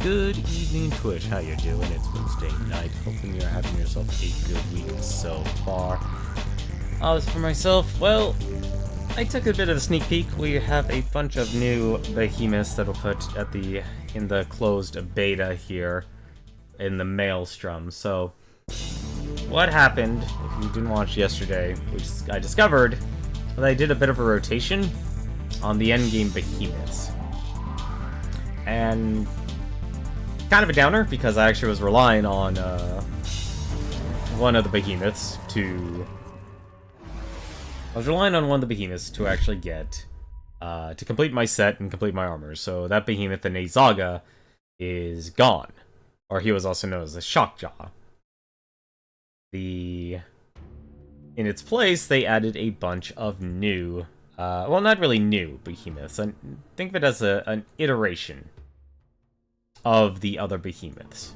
Good evening, Twitch. How you doing? It's Wednesday night. Hoping you're having yourself a good week so far. As for myself, well, I took a bit of a sneak peek. We have a bunch of new behemoths that'll put in the closed beta here in the Maelstrom. So, what happened? If you didn't watch yesterday, I discovered that I did a bit of a rotation on the endgame behemoths, and kind of a downer because I actually was relying on one of the behemoths to. I was relying on one of the behemoths to actually get to complete my set and complete my armor. So that behemoth, the Nezaga, is gone, or he was also known as the Shockjaw. In its place, they added a bunch of new, well, not really new behemoths. Think of it as an iteration of the other behemoths.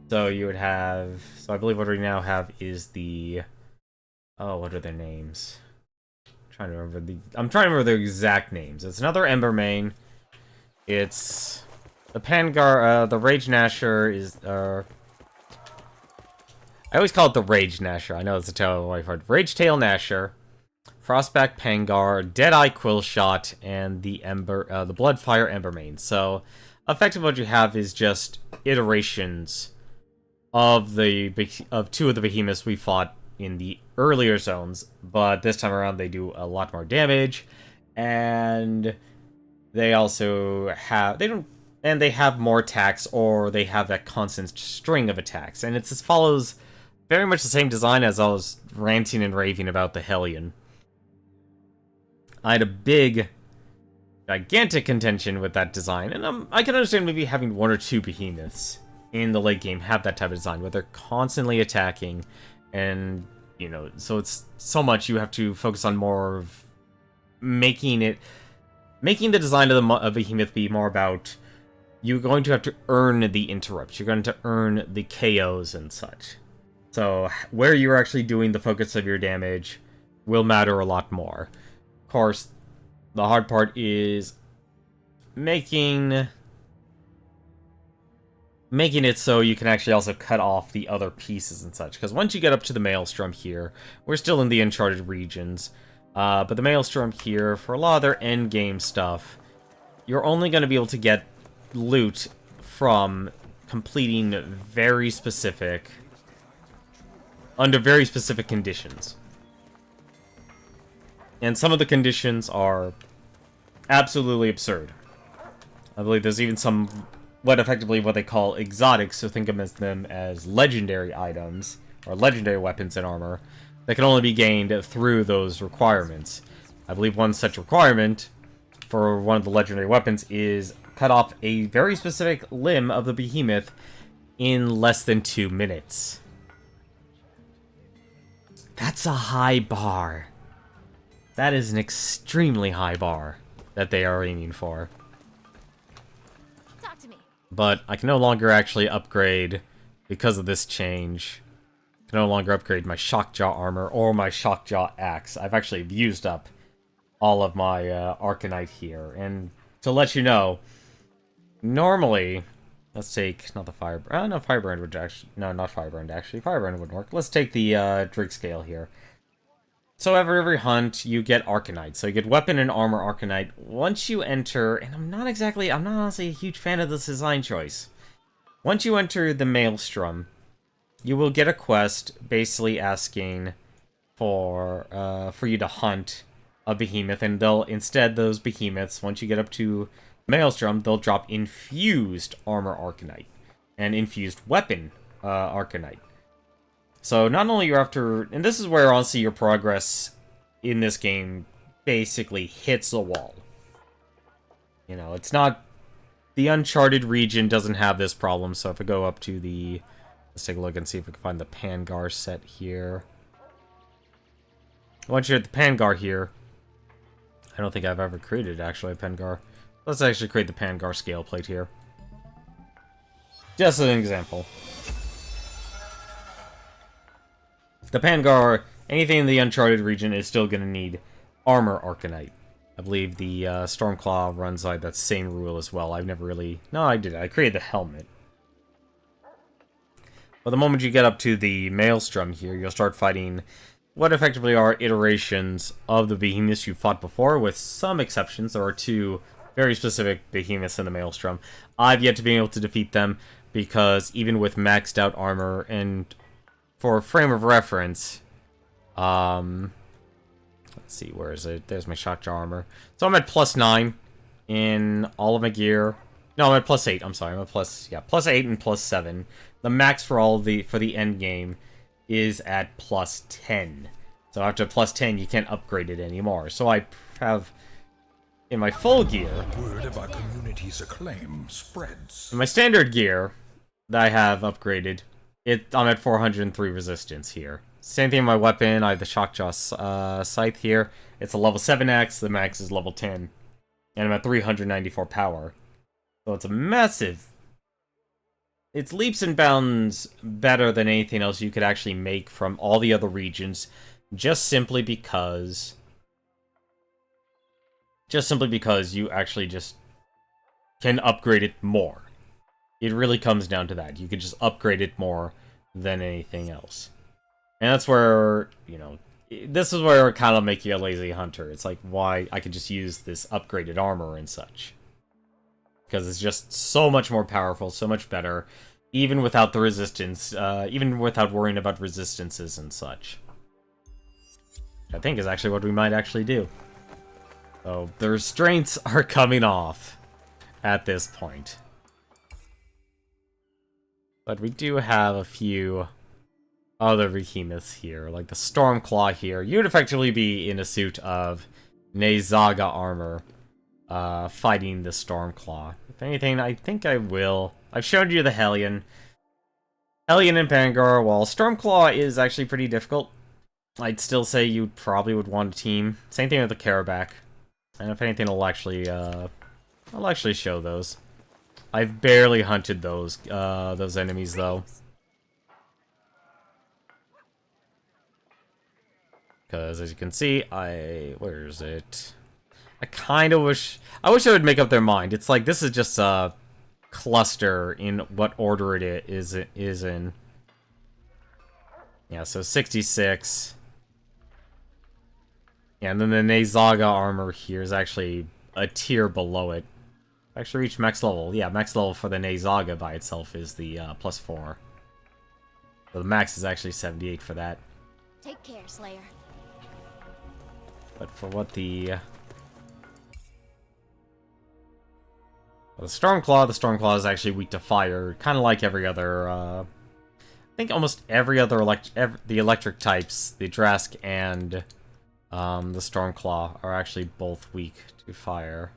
So you would have, I believe what we now have is the, what are their names? I'm trying to remember their exact names. It's another Embermane. It's the Pangar, the Rage Gnasher is, I always call it the Rage Gnasher. I know it's a terrible way for it. Rage Tail Gnasher, Frostback Pangar, Deadeye Quillshot, and the Bloodfire Embermane. So, effectively, what you have is just iterations of two of the behemoths we fought in the earlier zones, but this time around they do a lot more damage, and they also have they have more attacks, or they have that constant string of attacks, and it follows very much the same design as I was ranting and raving about the Hellion. I had a gigantic contention with that design, and I can understand maybe having one or two behemoths in the late game have that type of design, where they're constantly attacking, and, you know, so it's so much you have to focus on more of making the design of the behemoth be more about you're going to have to earn the interrupts, you're going to earn the KOs and such. So where you're actually doing the focus of your damage will matter a lot more. Of course, the hard part is making it so you can actually also cut off the other pieces and such. Because once you get up to the Maelstrom here, we're still in the Uncharted regions, but the Maelstrom here, for a lot of their endgame stuff, you're only going to be able to get loot from completing under very specific conditions. And some of the conditions are absolutely absurd. I believe there's even some what they call exotics, so think of them as legendary items, or legendary weapons and armor, that can only be gained through those requirements. I believe one such requirement for one of the legendary weapons is cut off a very specific limb of the behemoth in less than 2 minutes. That's a high bar. That is an extremely high bar that they are aiming for. Talk to me. But I can no longer actually upgrade, because of this change, I can no longer upgrade my Shockjaw armor or my Shockjaw axe. I've actually used up all of my Arcanite here. And to let you know, normally, let's take, not the Firebrand, no, Firebrand would actually, no, not Firebrand actually, Firebrand wouldn't work. Let's take the Drake scale here. So every hunt, you get Arcanite. So you get weapon and armor Arcanite. Once you enter, and I'm not honestly a huge fan of this design choice. Once you enter the Maelstrom, you will get a quest basically asking for you to hunt a behemoth, and those behemoths, once you get up to Maelstrom, they'll drop infused armor Arcanite and infused weapon Arcanite. So not only you're after, and this is where honestly your progress in this game basically hits a wall. You know, it's not, the Uncharted region doesn't have this problem, so if I go up to let's take a look and see if we can find the Pangar set here. Once you're at the Pangar here, I don't think I've ever created actually a Pangar. Let's actually create the Pangar scale plate here. Just as an example. The Pangar, anything in the Uncharted region is still going to need armor Arcanite. I believe the Stormclaw runs by that same rule as well. I've never really... No, I did. I created the helmet. But the moment you get up to the Maelstrom here, you'll start fighting what effectively are iterations of the Behemoths you fought before, with some exceptions. There are two very specific Behemoths in the Maelstrom. I've yet to be able to defeat them, because even with maxed out armor, and for a frame of reference, let's see, where is it? There's my Shockjaw armor. So I'm at +9 in all of my gear. No, I'm at +8. I'm sorry, I'm at +8 and +7. The max for the end game is at +10. So after +10, you can't upgrade it anymore. So I have in my full gear. Word of our community's acclaim spreads. In my standard gear that I have upgraded, I'm at 403 resistance here. Same thing with my weapon. I have the Shockjaw scythe here. It's a level 7x. The max is level 10, and I'm at 394 power. So it's a massive. It's leaps and bounds better than anything else you could actually make from all the other regions, just simply because you actually just can upgrade it more. It really comes down to that. You can just upgrade it more than anything else. And that's where, you know, this is where it kind of make you a lazy hunter. It's like, why I could just use this upgraded armor and such. Because it's just so much more powerful, so much better, even without the resistance, even without worrying about resistances and such. I think is actually what we might actually do. So, the restraints are coming off at this point. But we do have a few other Behemoths here, like the Stormclaw here. You'd effectively be in a suit of Nezaga armor, fighting the Stormclaw. If anything, I think I will. I've shown you the Hellion. Hellion and Pangar, while Stormclaw is actually pretty difficult, I'd still say you probably would want a team. Same thing with the Karabac. And if anything, I'll actually show those. I've barely hunted those enemies, though. Because, as you can see, where is it? I kind of wish... I wish I would make up their mind. It's like, this is just a cluster in what order it is in. Yeah, so 66. Yeah, and then the Nezaga armor here is actually a tier below it. Actually reached max level. Yeah, max level for the Nezaga by itself is the +4. So the max is actually 78 for that. Take care, Slayer. But for what the Stormclaw is actually weak to fire, kind of like every other, I think almost every other the electric types, the Drask and the Stormclaw are actually both weak to fire.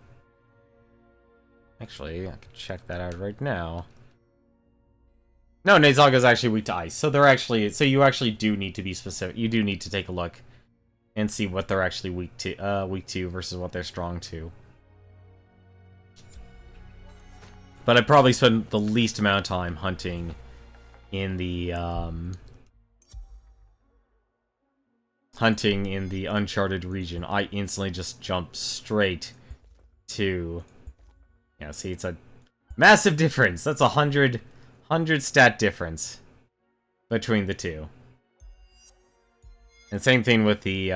Actually, I can check that out right now. No, Nezaga is actually weak to ice, so you actually do need to be specific. You do need to take a look and see what they're actually weak to versus what they're strong to. But I probably spend the least amount of time hunting in the Uncharted region. I instantly just jump straight to... Yeah, see, it's a massive difference. That's 100 stat difference between the two. And same thing with the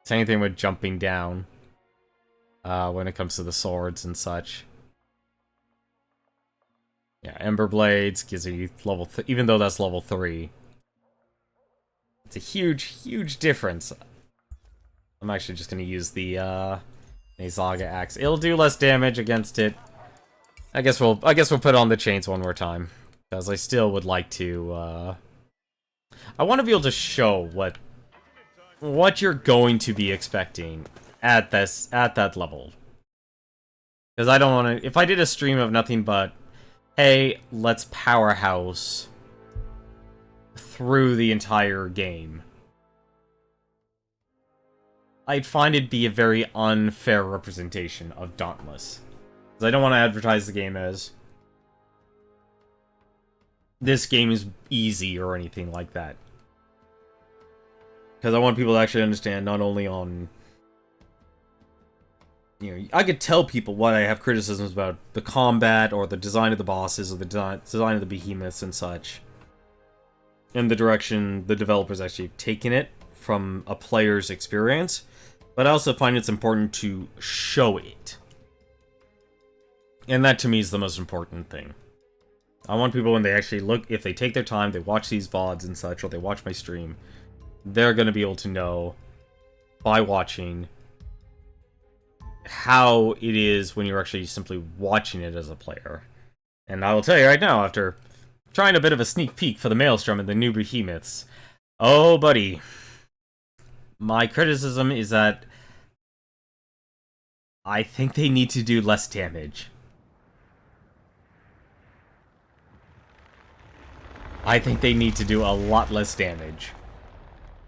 same thing with jumping down when it comes to the swords and such. Yeah, Ember Blades gives you level even though that's level 3. It's a huge difference. I'm actually just gonna use the Nezaga axe. It'll do less damage against it. I guess we'll put on the chains one more time, because I still would like to. I want to be able to show what you're going to be expecting at that level. Because I don't want to. If I did a stream of nothing but, hey, let's powerhouse through the entire game, I'd find it'd be a very unfair representation of Dauntless. Because I don't want to advertise the game as this game is easy or anything like that. Because I want people to actually understand not only on... You know, I could tell people why I have criticisms about the combat, or the design of the bosses, or the design of the behemoths and such. And the direction the developers actually have taken it from a player's experience. But I also find it's important to show it. And that to me is the most important thing. I want people, when they actually look, if they take their time, they watch these VODs and such, or they watch my stream, they're going to be able to know, by watching, how it is when you're actually simply watching it as a player. And I will tell you right now, after trying a bit of a sneak peek for the Maelstrom and the new Behemoths, oh buddy, my criticism is that I think they need to do less damage. I think they need to do a lot less damage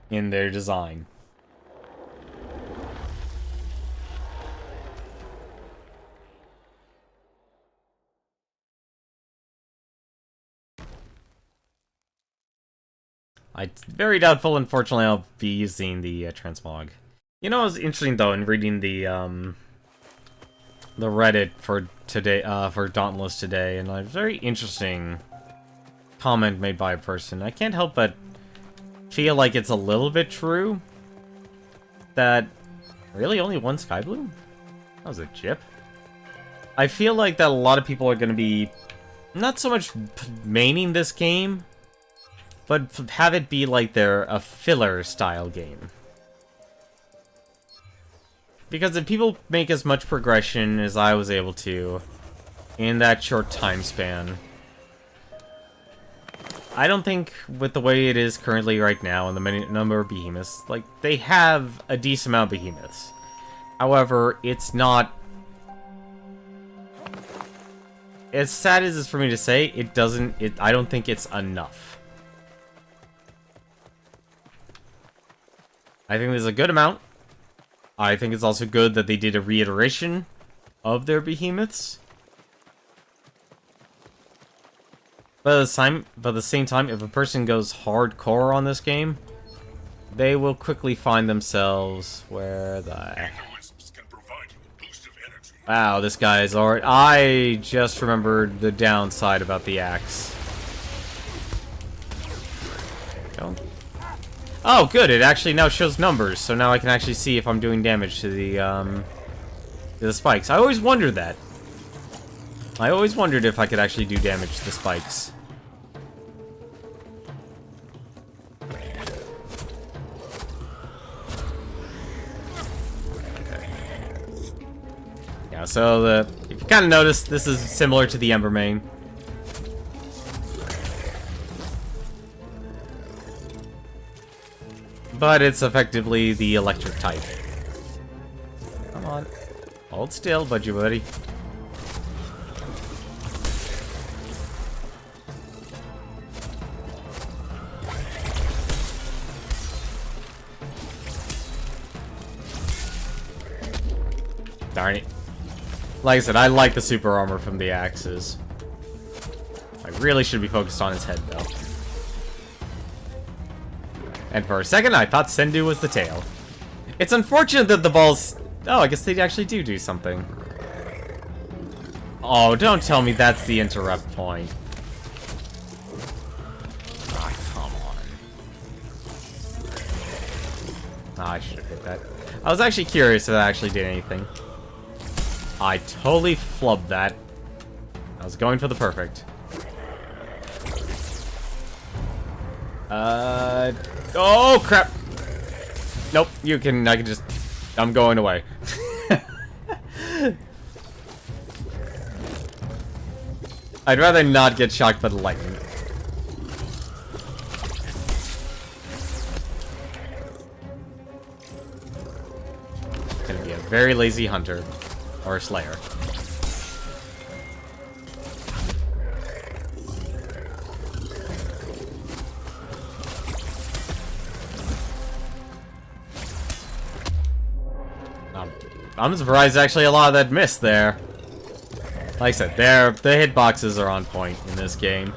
in their design. It's very doubtful, unfortunately, I'll be using the transmog. You know, it was interesting, though, in reading the Reddit for today, for Dauntless today, and a very interesting comment made by a person. I can't help but feel like it's a little bit true that really only one Sky Bloom? That was a jip. I feel like that a lot of people are going to be not so much maining this game, but have it be like a filler style game. Because if people make as much progression as I was able to in that short time span, I don't think with the way it is currently right now and the many number of behemoths, like, they have a decent amount of behemoths. However, it's not... As sad as it's for me to say, I don't think it's enough. I think there's a good amount. I think it's also good that they did a reiteration of their behemoths. But at the same time, if a person goes hardcore on this game, they will quickly find themselves where the... Wow, this guy is already... I just remembered the downside about the axe. Go. Oh, good, it actually now shows numbers, so now I can actually see if I'm doing damage to the spikes. I always wondered that. I always wondered if I could actually do damage to the spikes. Yeah, so if you kind of notice, this is similar to the Ember main. But it's effectively the electric type. Come on. Hold still, buddy. Darn it. Like I said, I like the super armor from the axes. I really should be focused on his head, though. And for a second, I thought Sendu was the tail. It's unfortunate that the balls... Oh, I guess they actually do something. Oh, don't tell me that's the interrupt point. Ah, come on. Ah, I should have hit that. I was actually curious if that actually did anything. I totally flubbed that. I was going for the perfect. Oh, crap. Nope, I can just... I'm going away. I'd rather not get shocked by the lightning. Gonna be a very lazy hunter. Or a slayer. I'm surprised actually a lot of that missed there. Like I said, the hitboxes are on point in this game.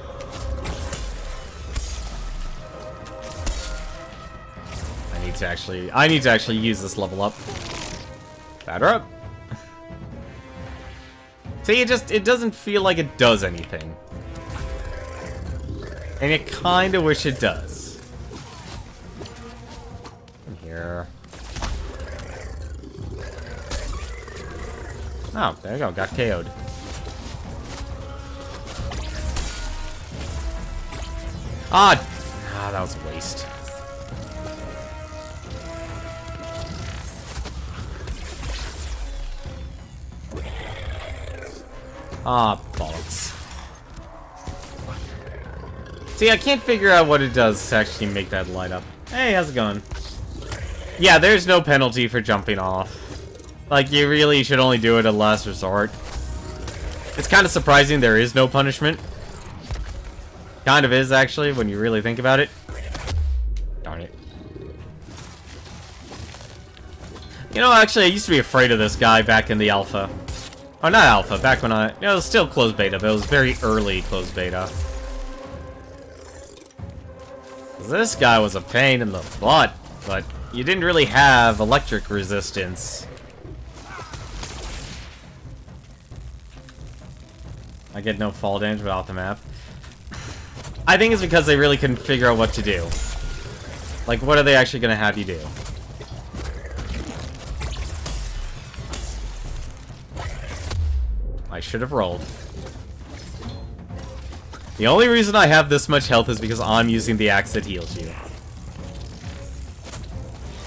I need to actually use this level up. Batter up. See, it doesn't feel like it does anything. And you kinda wish it does. In here. Oh, there you go, got KO'd. That was a waste. Bollocks. See, I can't figure out what it does to actually make that light up. Hey, how's it going? Yeah, there's no penalty for jumping off. Like, you really should only do it at last resort. It's kind of surprising there is no punishment. Kind of is, actually, when you really think about it. Darn it. You know, actually, I used to be afraid of this guy back in the alpha. Oh, not alpha, back when it was still closed beta, but it was very early closed beta. This guy was a pain in the butt, but you didn't really have electric resistance. I get no fall damage without the map. I think it's because they really couldn't figure out what to do. Like, what are they actually going to have you do? I should have rolled. The only reason I have this much health is because I'm using the axe that heals you.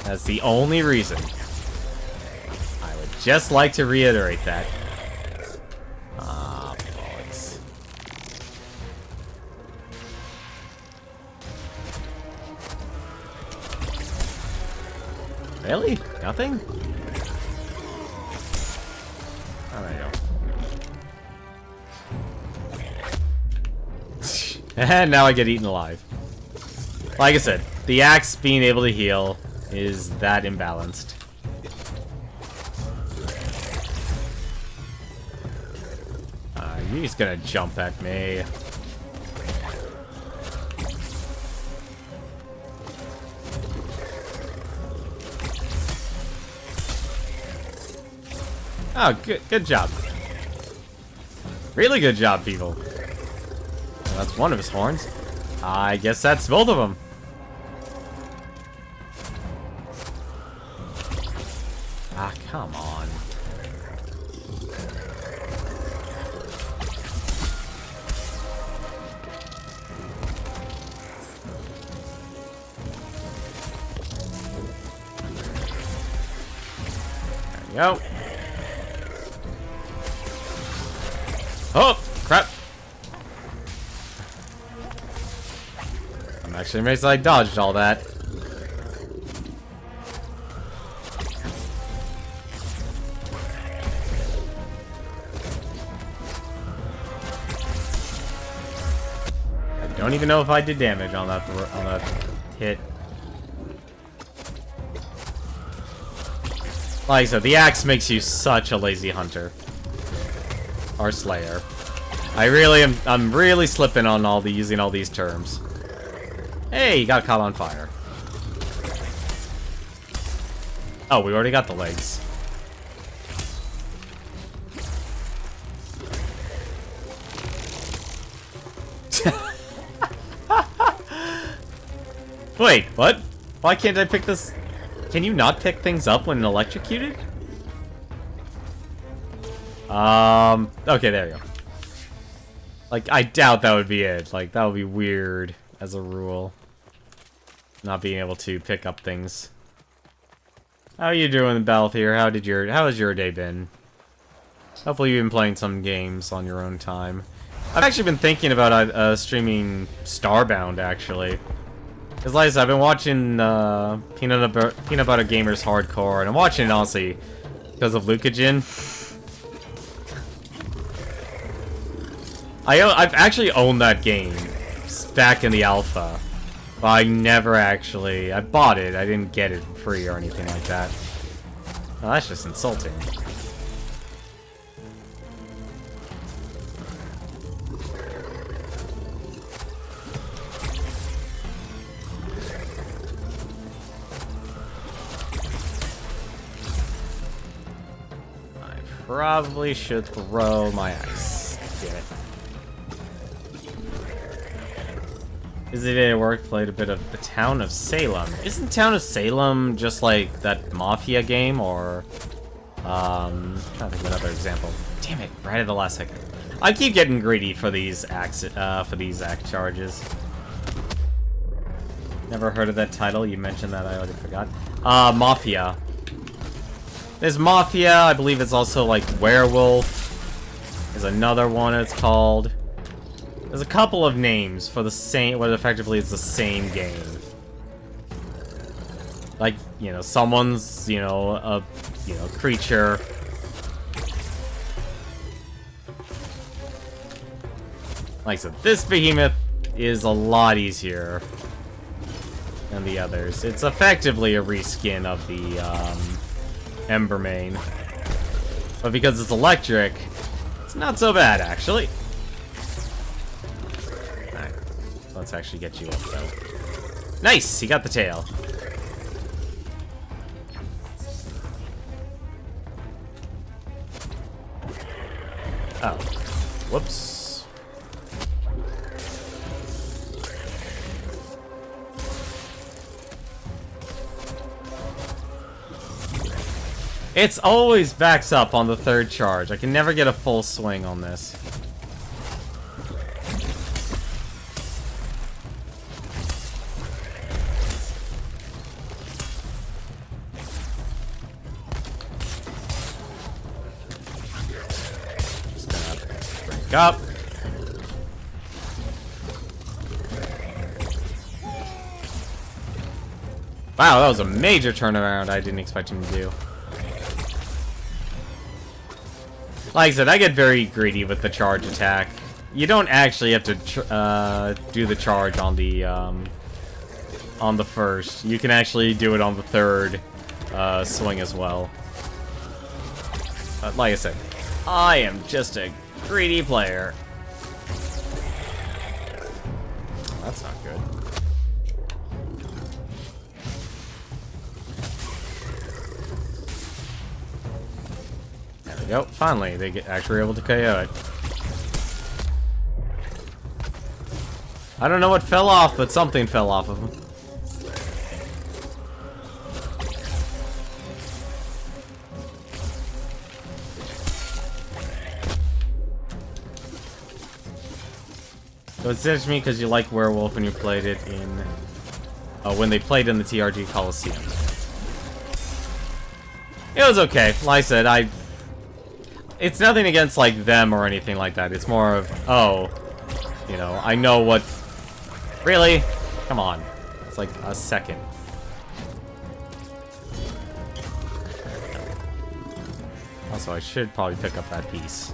That's the only reason. I would just like to reiterate that. Bollocks. Really? Nothing? Oh, there you go. And now I get eaten alive. Like I said, the axe being able to heal is that imbalanced. He's gonna jump at me. Oh, good job. Really good job, people. Well, that's one of his horns. I guess that's both of them. Ah, come on. There we go. Oh, crap. I'm actually amazed I dodged all that. I don't even know if I did damage on that hit. Like I said, the axe makes you such a lazy hunter. Or slayer. I'm really slipping on using all these terms. Hey, you got caught on fire. Oh, we already got the legs. Wait, what? Why can't I pick this? Can you not pick things up when electrocuted? Okay, there you go. Like, I doubt that would be it. Like, that would be weird as a rule. Not being able to pick up things. How are you doing, Bell here? How has your day been? Hopefully you've been playing some games on your own time. I've actually been thinking about streaming Starbound, actually. Because, like I said, I've been watching Peanut Butter Gamers Hardcore, and I'm watching it, honestly, because of Lucajin. I've actually owned that game back in the alpha, but I never actually... I bought it, I didn't get it for free or anything like that. Well, that's just insulting. probably should throw my axe. Damn it. Busy day at work, played a bit of the Town of Salem. Isn't Town of Salem just like that Mafia game, or... I'm trying to think of another example. Damn it, right at the last second. I keep getting greedy for these axe charges. Never heard of that title, you mentioned that, I already forgot. Mafia. There's Mafia, I believe it's also like Werewolf. There's another one it's called. There's a couple of names for the same, what effectively is the same game. Like, you know, someone's, you know, a, creature. Like I said, this Behemoth is a lot easier than the others. It's effectively a reskin of the, Embermane. But because it's electric, it's not so bad, actually. Alright, let's actually get you up, though. Nice! He got the tail. Oh. Whoops. It's always backs up on the third charge. I can never get a full swing on this. Just gonna break up. Wow, that was a major turnaround I didn't expect him to do. Like I said, I get very greedy with the charge attack. You don't actually have to do the charge on the first. You can actually do it on the third swing as well. But like I said, I am just a greedy player. That's not good. There we go. Finally, they actually were able to KO it. I don't know what fell off, but something fell off of him. So it says to me because you like Werewolf and you played it in... when they played in the TRG Coliseum. It was okay. Like I said, it's nothing against, like, them or anything like that. It's more of, oh, you know, I know what... Really? Come on. It's like a second. Also, I should probably pick up that piece.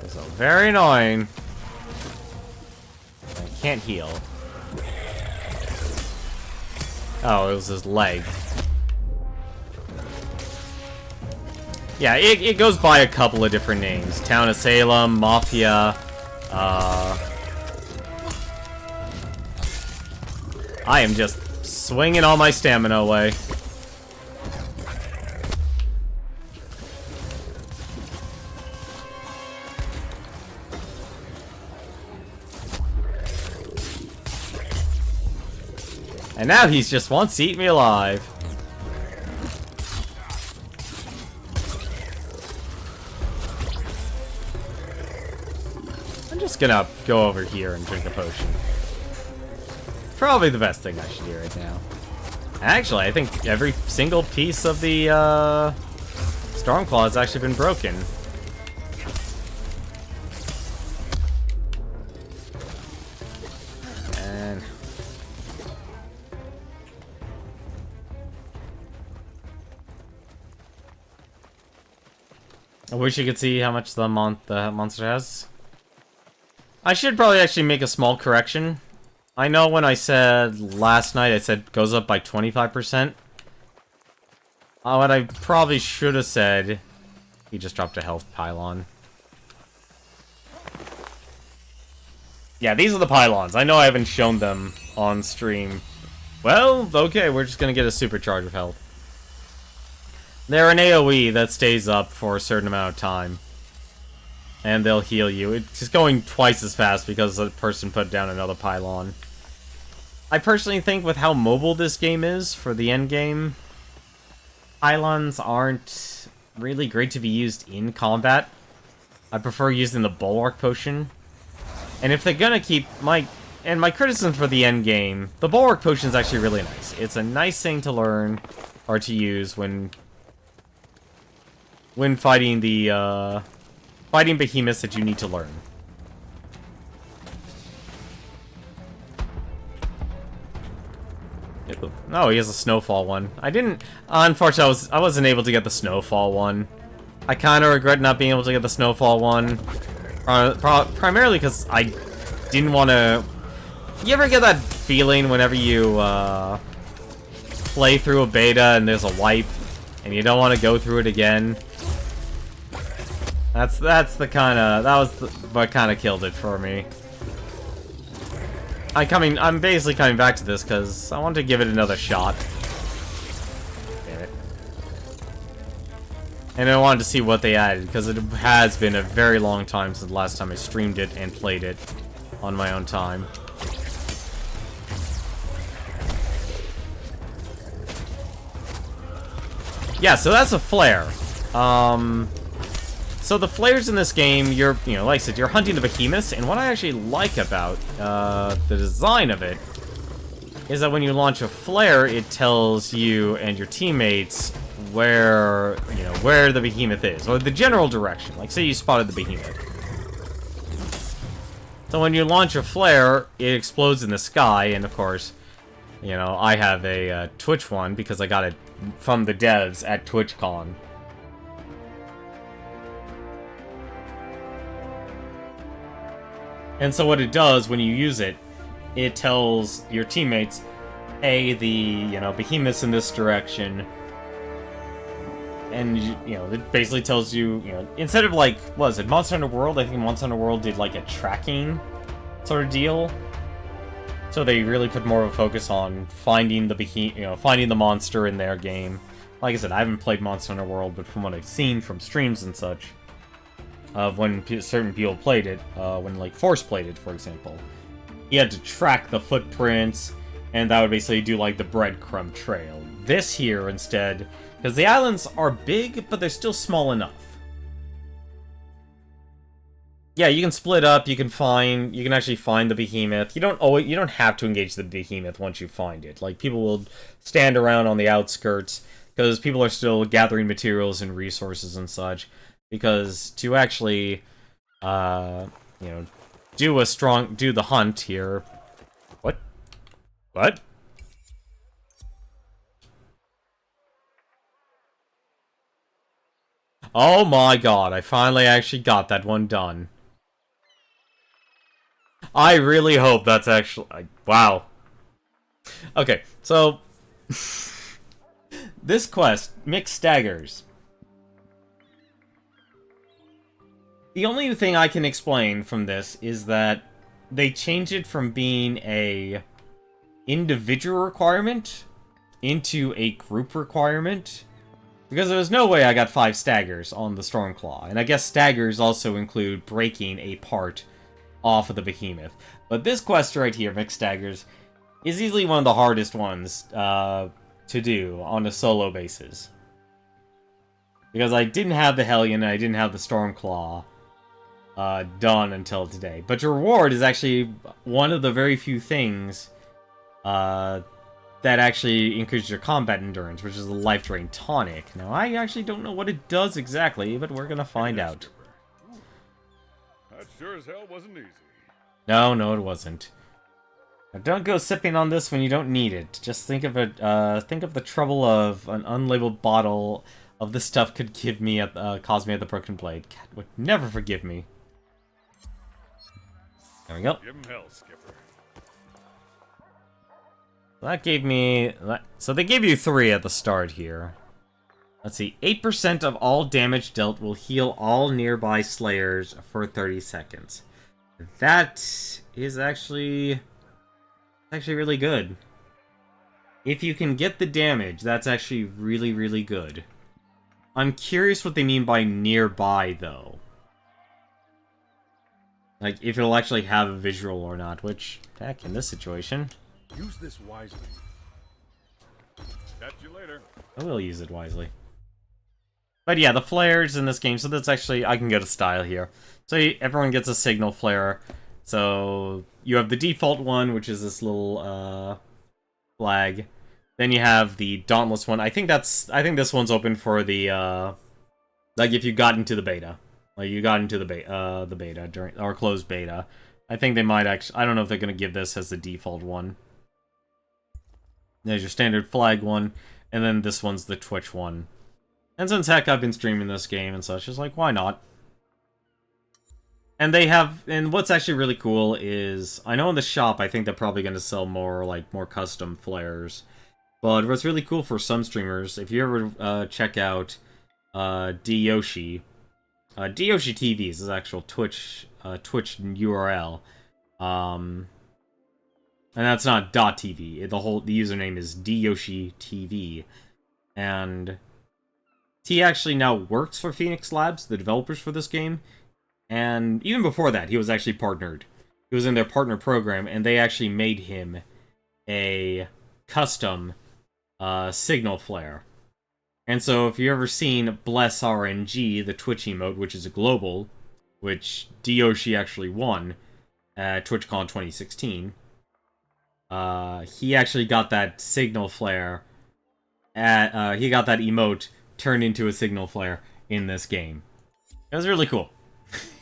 So, very annoying. I can't heal. Oh, it was his leg. Yeah, it goes by a couple of different names. Town of Salem, Mafia, I am just swinging all my stamina away. And now he's just wants to eat me alive. I'm just gonna go over here and drink a potion. Probably the best thing I should do right now. Actually, I think every single piece of the Stormclaw has actually been broken. And I wish you could see how much the monster has. I should probably actually make a small correction. I know when I said last night, I said goes up by 25%. What I probably should have said, he just dropped a health pylon. Yeah, these are the pylons. I know I haven't shown them on stream Well, okay, we're just gonna get a supercharge of health. They're an AoE that stays up for a certain amount of time. And they'll heal you. It's just going twice as fast because the person put down another pylon. I personally think with how mobile this game is for the end game, pylons aren't really great to be used in combat. I prefer using the bulwark potion. And if they're gonna keep my criticism for the end game, the bulwark potion is actually really nice. It's a nice thing to learn or to use when fighting the fighting behemoths that you need to learn. Oh, he has a snowfall one. Unfortunately, I wasn't able to get the snowfall one. I kind of regret not being able to get the snowfall one. Primarily because I didn't want to... You ever get that feeling whenever you play through a beta and there's a wipe, and you don't want to go through it again? That was what kind of killed it for me. I'm basically coming back to this because I want to give it another shot. Damn it. And I wanted to see what they added, because it has been a very long time since the last time I streamed it and played it on my own time. Yeah, so that's a flare. So the flares in this game, like I said, you're hunting the behemoths, and what I actually like about the design of it is that when you launch a flare, it tells you and your teammates where the behemoth is, or the general direction. Like, say you spotted the behemoth. So when you launch a flare, it explodes in the sky, and of course, I have a Twitch one because I got it from the devs at TwitchCon. And so what it does when you use it, it tells your teammates, hey, the, behemoth's in this direction. And, it basically tells you, instead of like, what was it, Monster Hunter World? I think Monster Hunter World did like a tracking sort of deal. So they really put more of a focus on finding the finding the monster in their game. Like I said, I haven't played Monster Hunter World, but from what I've seen from streams and such, of when certain people played it, when like Force played it, for example, he had to track the footprints, and that would basically do like the breadcrumb trail. This here instead, because the islands are big, but they're still small enough. Yeah, you can split up. You can actually find the behemoth. You don't have to engage the behemoth once you find it. Like, people will stand around on the outskirts because people are still gathering materials and resources and such. Because to actually, do the hunt here. What? What? Oh my god, I finally actually got that one done. I really hope that's actually... Wow. Okay, so... this quest, Mixed Staggers. The only thing I can explain from this is that they changed it from being a individual requirement into a group requirement. Because there was no way I got 5 staggers on the Stormclaw. And I guess staggers also include breaking a part off of the behemoth. But this quest right here, Mixed Staggers, is easily one of the hardest ones to do on a solo basis. Because I didn't have the Hellion and I didn't have the Stormclaw done until today. But your reward is actually one of the very few things that actually increases your combat endurance, which is the Life Drain Tonic. Now, I actually don't know what it does exactly, but we're gonna find out. That sure as hell wasn't easy. No, it wasn't. Now, don't go sipping on this when you don't need it. Just think of it. Think of the trouble of an unlabeled bottle of this stuff could give me cause me at the Broken Blade. Cat would never forgive me. There we go. Give him hell, Skipper. That gave me... So they gave you 3 at the start here. Let's see. 8% of all damage dealt will heal all nearby slayers for 30 seconds. That is actually really good. If you can get the damage, that's actually really, really good. I'm curious what they mean by nearby, though. Like, if it'll actually have a visual or not, which, heck, in this situation... Use this wisely. Catch you later. I will use it wisely. But yeah, the flares in this game, so that's actually... I can go to style here. So everyone gets a signal flare. So you have the default one, which is this little, flag. Then you have the Dauntless one. I think this one's open for the, like, if you got into the beta. Like, you got into the beta during, or closed beta. I think they might actually, I don't know if they're gonna give this as the default one. There's your standard flag one, and then this one's the Twitch one. And since heck, I've been streaming this game and such, it's like, why not? And they have, and what's actually really cool is, I know in the shop, I think they're probably gonna sell more, like, more custom flares. But what's really cool for some streamers, if you ever, check out, DYoshi, DYoshi TV is his actual Twitch URL. And that's not .tv. The username is DYoshi TV. And he actually now works for Phoenix Labs, the developers for this game. And even before that, he was actually partnered. He was in their partner program, and they actually made him a custom signal flare. And so if you've ever seen Bless RNG, the Twitch emote, which is a global, which DYoshi actually won at TwitchCon 2016, he actually got that signal flare, he got that emote turned into a signal flare in this game. It was really cool.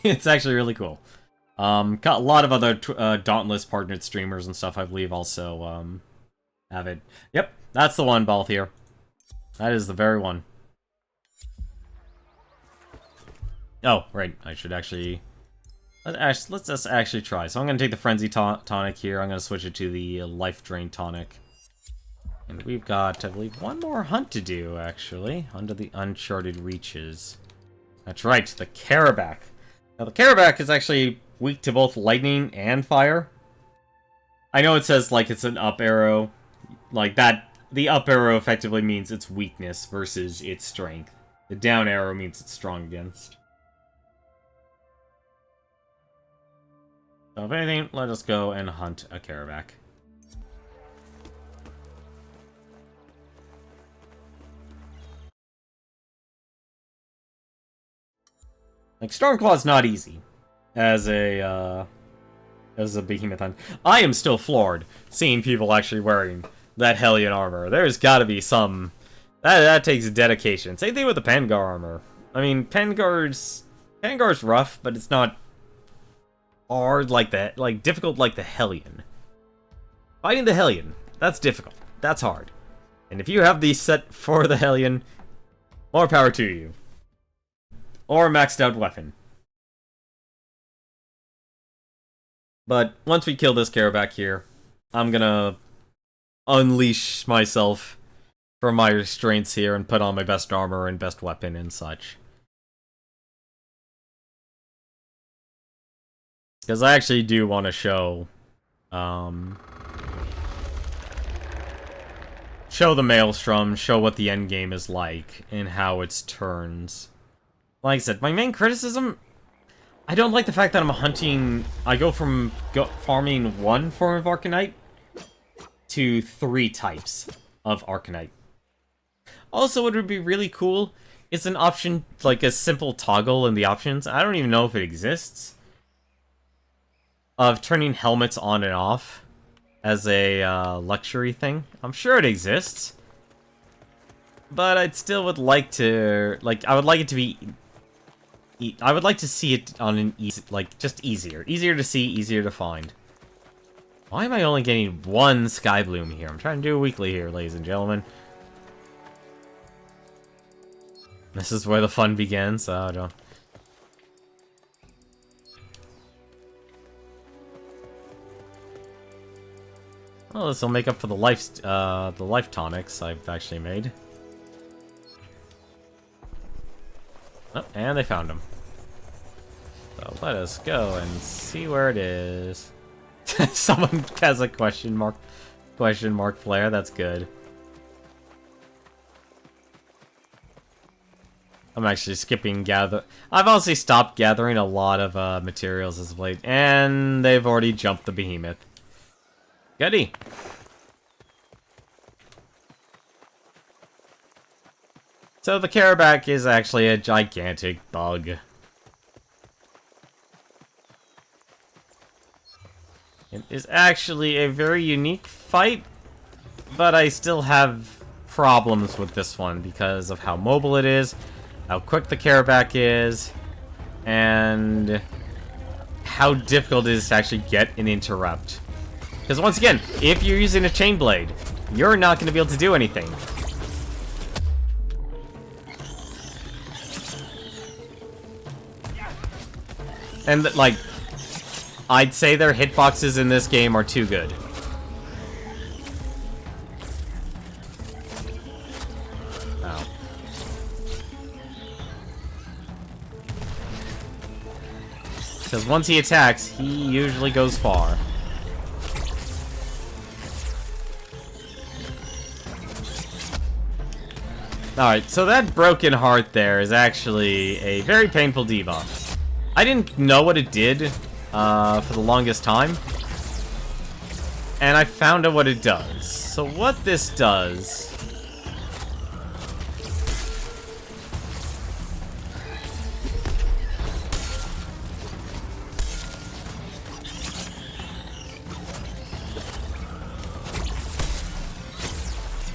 It's actually really cool. Got a lot of other Dauntless partnered streamers and stuff, I believe, also have it. Yep, that's the one, Balthier. That is the very one. Oh, right. I should actually... Let's just actually try. So I'm going to take the Frenzy Tonic here. I'm going to switch it to the Life Drain Tonic. And we've got, I believe, one more hunt to do, actually, under the Uncharted Reaches. That's right, the Carabac. Now, the Carabac is actually weak to both lightning and fire. I know it says, like, it's an up arrow. Like, that... The up arrow effectively means its weakness versus its strength. The down arrow means it's strong against. So if anything, let us go and hunt a Carabac. Like, Stormclaw's not easy as a behemoth hunt. I am still floored seeing people actually wearing that Hellion armor. There's gotta be some... That takes dedication. Same thing with the Pangar armor. I mean, Pangar's rough, but it's not hard like that, like difficult like the Hellion. Fighting the Hellion, that's difficult. That's hard. And if you have these set for the Hellion, more power to you. Or a maxed out weapon. But once we kill this Carabac here, I'm gonna unleash myself from my restraints here and put on my best armor and best weapon and such. Because I actually do want to show the Maelstrom, show what the endgame is like, and how it's turns. Like I said, my main criticism, I don't like the fact that I'm hunting, I go from farming one form of Arcanite to 3 types of Arcanite. Also, what would be really cool is an option, like a simple toggle in the options, I don't even know if it exists, of turning helmets on and off as a luxury thing. I'm sure it exists, but I'd still would like to, like, I would like it to be, I would like to see it on an easy, like, just easier to see, easier to find. Why am I only getting 1 Sky Bloom here? I'm trying to do a weekly here, ladies and gentlemen. This is where the fun begins, so I don't... Well, this will make up for the life tonics I've actually made. Oh, and they found him. So let us go and see where it is. Someone has a question mark. Question mark flare, that's good. I'm actually skipping gather. I've honestly stopped gathering a lot of materials as of late, and they've already jumped the behemoth. Goody. So the Carabac is actually a gigantic bug. It is actually a very unique fight, but I still have problems with this one because of how mobile it is, how quick the Carabac is, and how difficult it is to actually get an interrupt. Because once again, if you're using a chain blade, you're not going to be able to do anything. And, like, I'd say their hitboxes in this game are too good. Oh. Because once he attacks, he usually goes far. Alright, so that broken heart there is actually a very painful debuff. I didn't know what it did for the longest time, and I found out what it does. So what this does...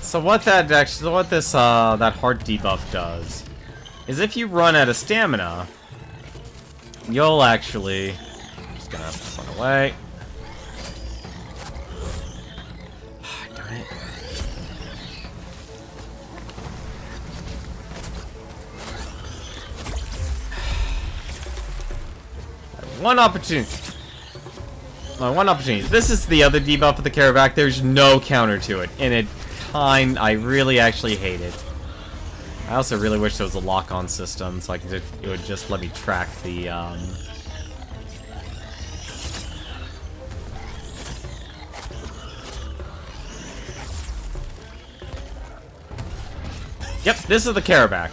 So what that actually, what this that heart debuff does is if you run out of stamina, you'll actually... I'm just gonna have to run away. Darn it. One opportunity. One opportunity. This is the other debuff of the Carabac. There's no counter to it, and I really actually hate it. I also really wish there was a lock-on system, so it would just let me track the, Yep, this is the Carabac.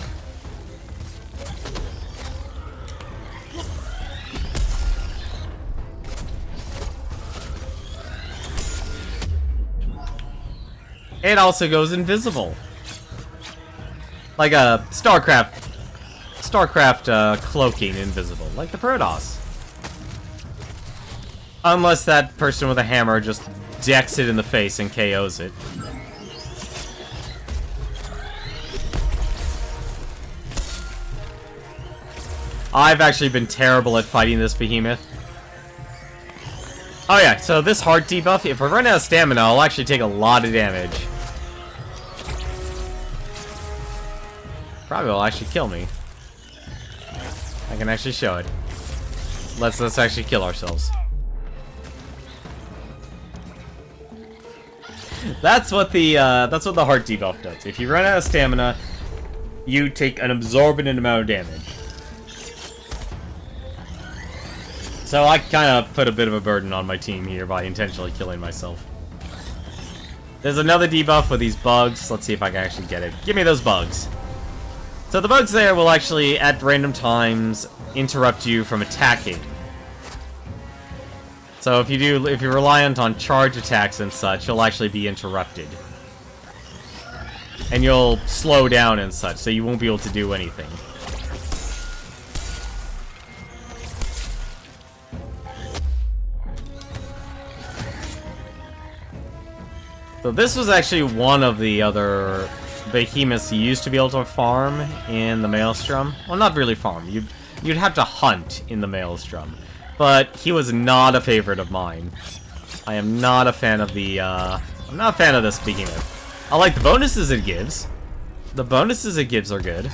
It also goes invisible. Like a StarCraft cloaking invisible, like the Protoss. Unless that person with a hammer just decks it in the face and KOs it. I've actually been terrible at fighting this behemoth. Oh yeah, so this heart debuff, if I run out of stamina, I'll actually take a lot of damage. Probably will actually kill me. I can actually show it. Let's actually kill ourselves. That's what the heart debuff does. If you run out of stamina, you take an absorbent amount of damage. So I kind of put a bit of a burden on my team here by intentionally killing myself. There's another debuff with these bugs. Let's see if I can actually get it. Give me those bugs. So the bugs there will actually, at random times, interrupt you from attacking. So if you're reliant on charge attacks and such, you'll actually be interrupted. And you'll slow down and such, so you won't be able to do anything. So this was actually one of the other behemoths you used to be able to farm in the Maelstrom. Well, not really farm. You'd have to hunt in the Maelstrom. But he was not a favorite of mine. I am not a fan of the, I'm not a fan of this behemoth. I like the bonuses it gives. The bonuses it gives are good.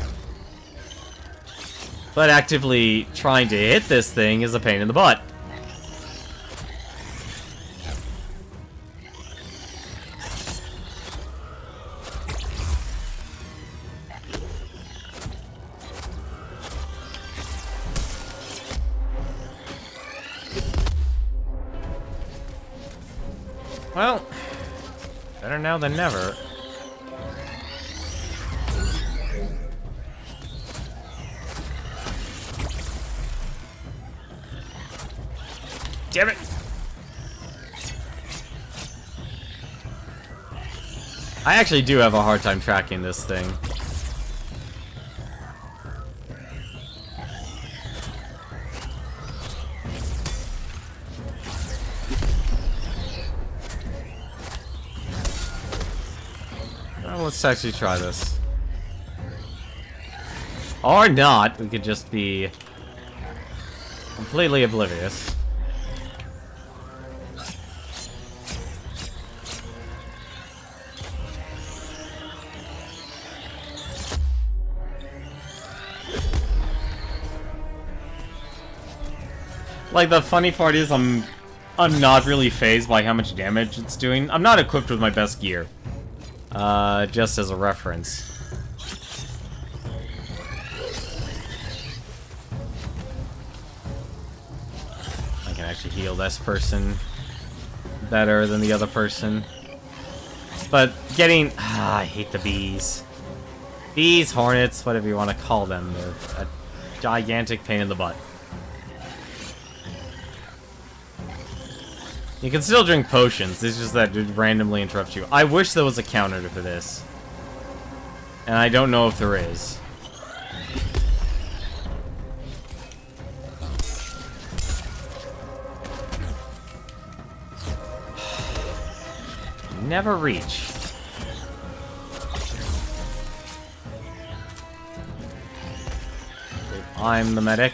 But actively trying to hit this thing is a pain in the butt. Well, Better now than never. Damn it! I actually do have a hard time tracking this thing. Well, let's actually try this. Or not, we could just be completely oblivious. Like, the funny part is I'm not really phased by how much damage it's doing. I'm not equipped with my best gear. Just as a reference. I can actually heal this person better than the other person. But getting... I hate the bees. Bees, hornets, whatever you want to call them. They're a gigantic pain in the butt. You can still drink potions, it's just that it randomly interrupts you. I wish there was a counter for this. And I don't know if there is. Never reach. I'm the medic.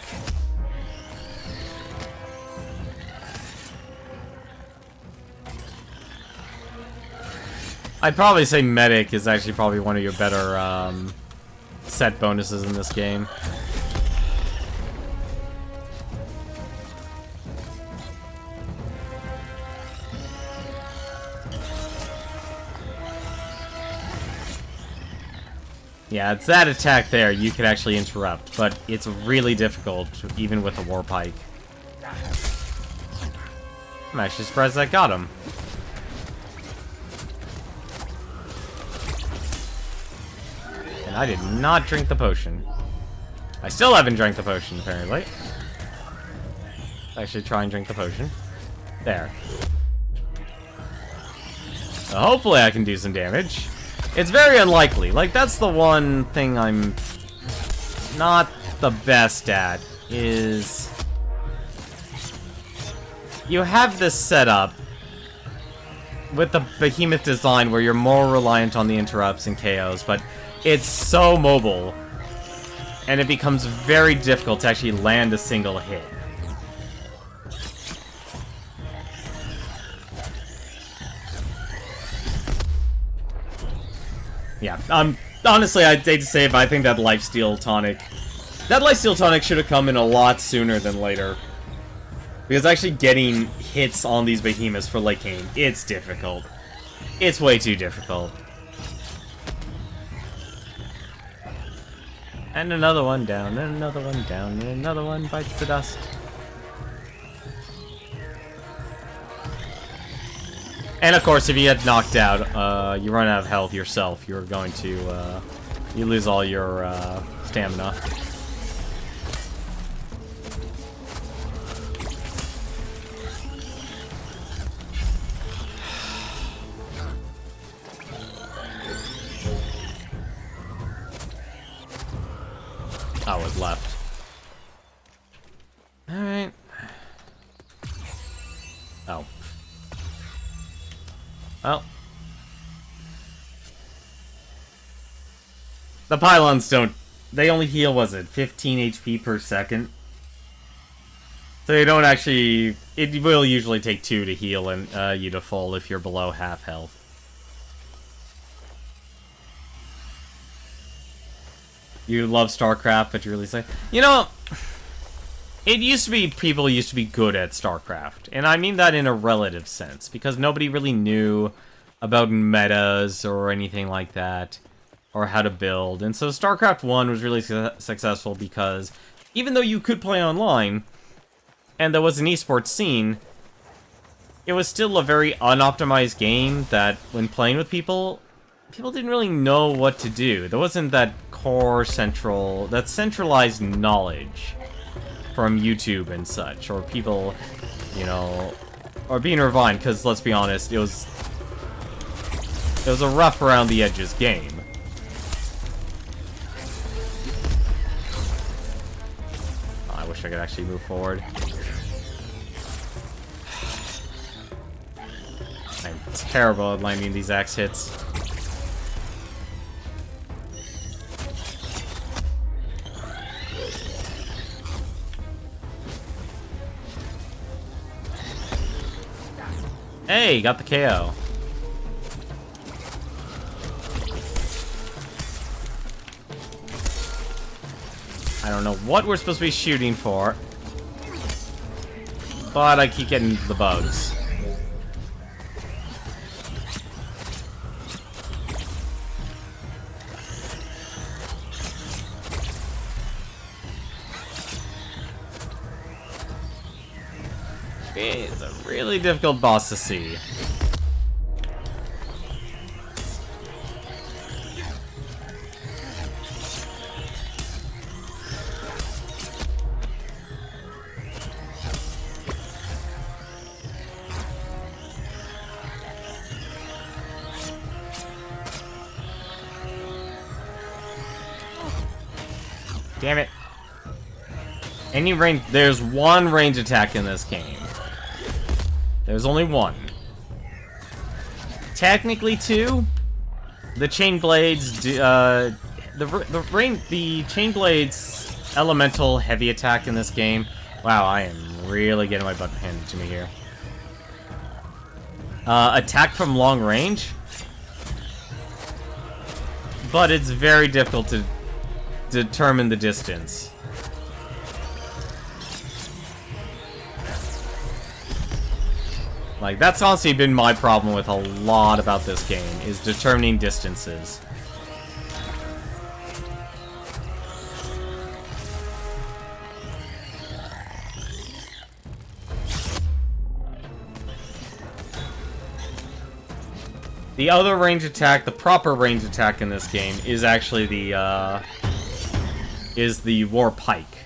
I'd probably say medic is actually probably one of your better set bonuses in this game. Yeah, it's that attack there you could actually interrupt, but it's really difficult, even with a war pike. I'm actually surprised I got him. And I did not drink the potion. I still haven't drank the potion, apparently. Actually try and drink the potion. There. So hopefully I can do some damage. It's very unlikely. Like, that's the one thing I'm not the best at, is... You have this setup with the Behemoth design where you're more reliant on the interrupts and KOs, but it's so mobile, and it becomes very difficult to actually land a single hit. Yeah, honestly, I'd hate to say it, but I think that lifesteal tonic... That lifesteal tonic should have come in a lot sooner than later. Because actually getting hits on these behemoths for late game, it's difficult. It's way too difficult. And another one down, and another one down, and another one bites the dust. And of course, if you get knocked out, you run out of health yourself, you're going to, you lose all your, stamina. Oh, it left. Alright. Oh. Well. The pylons don't... They only heal, was it, 15 HP per second? So they don't actually... It will usually take 2 to heal and you to full if you're below half health. You love StarCraft, but you really say... You know... It used to be... People used to be good at StarCraft. And I mean that in a relative sense. Because nobody really knew about metas or anything like that. Or how to build. And so StarCraft 1 was really successful because... Even though you could play online... And there was an esports scene... it was still a very unoptimized game that, when playing with people didn't really know what to do. There wasn't that that centralized knowledge from YouTube and such, or people, you know, or being refined, because let's be honest, it was a rough around the edges game. Oh, I wish I could actually move forward. I'm terrible at landing these axe hits. Hey, got the KO. I don't know what we're supposed to be shooting for, but I keep getting the bugs. It's a really difficult boss to see. Damn it. There's one range attack in this game. There's only one. Technically two. The chain blades the chain blades elemental heavy attack in this game. Wow, I am really getting my butt handed to me here. Attack from long range. But it's very difficult to determine the distance. Like, that's honestly been my problem with a lot about this game, is determining distances. The other range attack, the proper range attack in this game, is actually the war pike.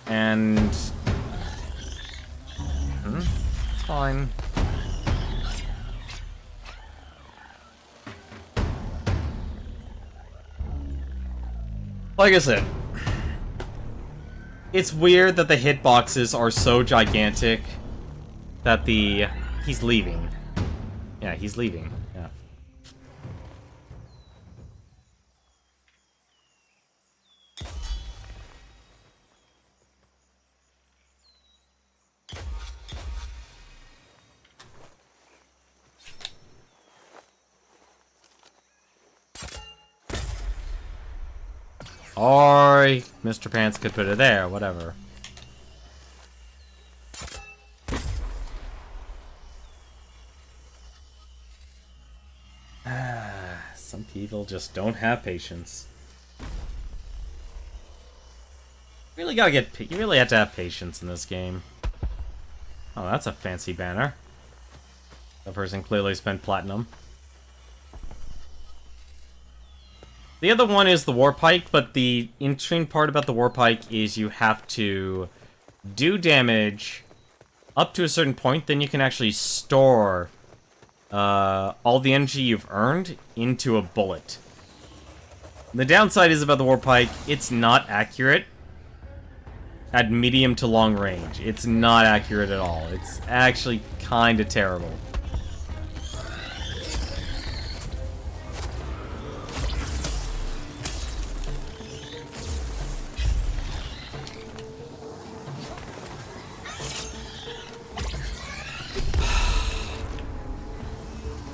And it's fine. Like I said, it's weird that the hitboxes are so gigantic that he's leaving. Yeah, he's leaving. Yeah. Or Mr. Pants could put it there, whatever. Some people just don't have patience. You really have to have patience in this game. Oh, that's a fancy banner. That person clearly spent platinum. The other one is the war pike, but the interesting part about the war pike is you have to do damage up to a certain point, then you can actually store all the energy you've earned into a bullet. The downside is about the war pike, it's not accurate at medium to long range. It's not accurate at all. It's actually kind of terrible.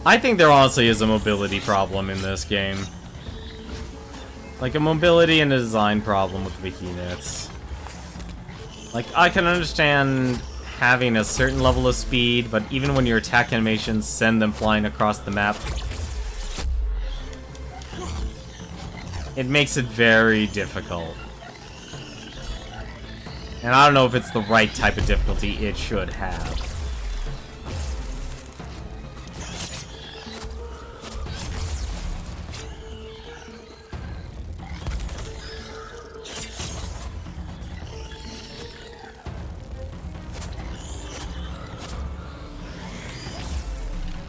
I think there honestly is a mobility problem in this game. Like, a mobility and a design problem with Behemoths. Like, I can understand having a certain level of speed, but even when your attack animations send them flying across the map, it makes it very difficult. And I don't know if it's the right type of difficulty it should have.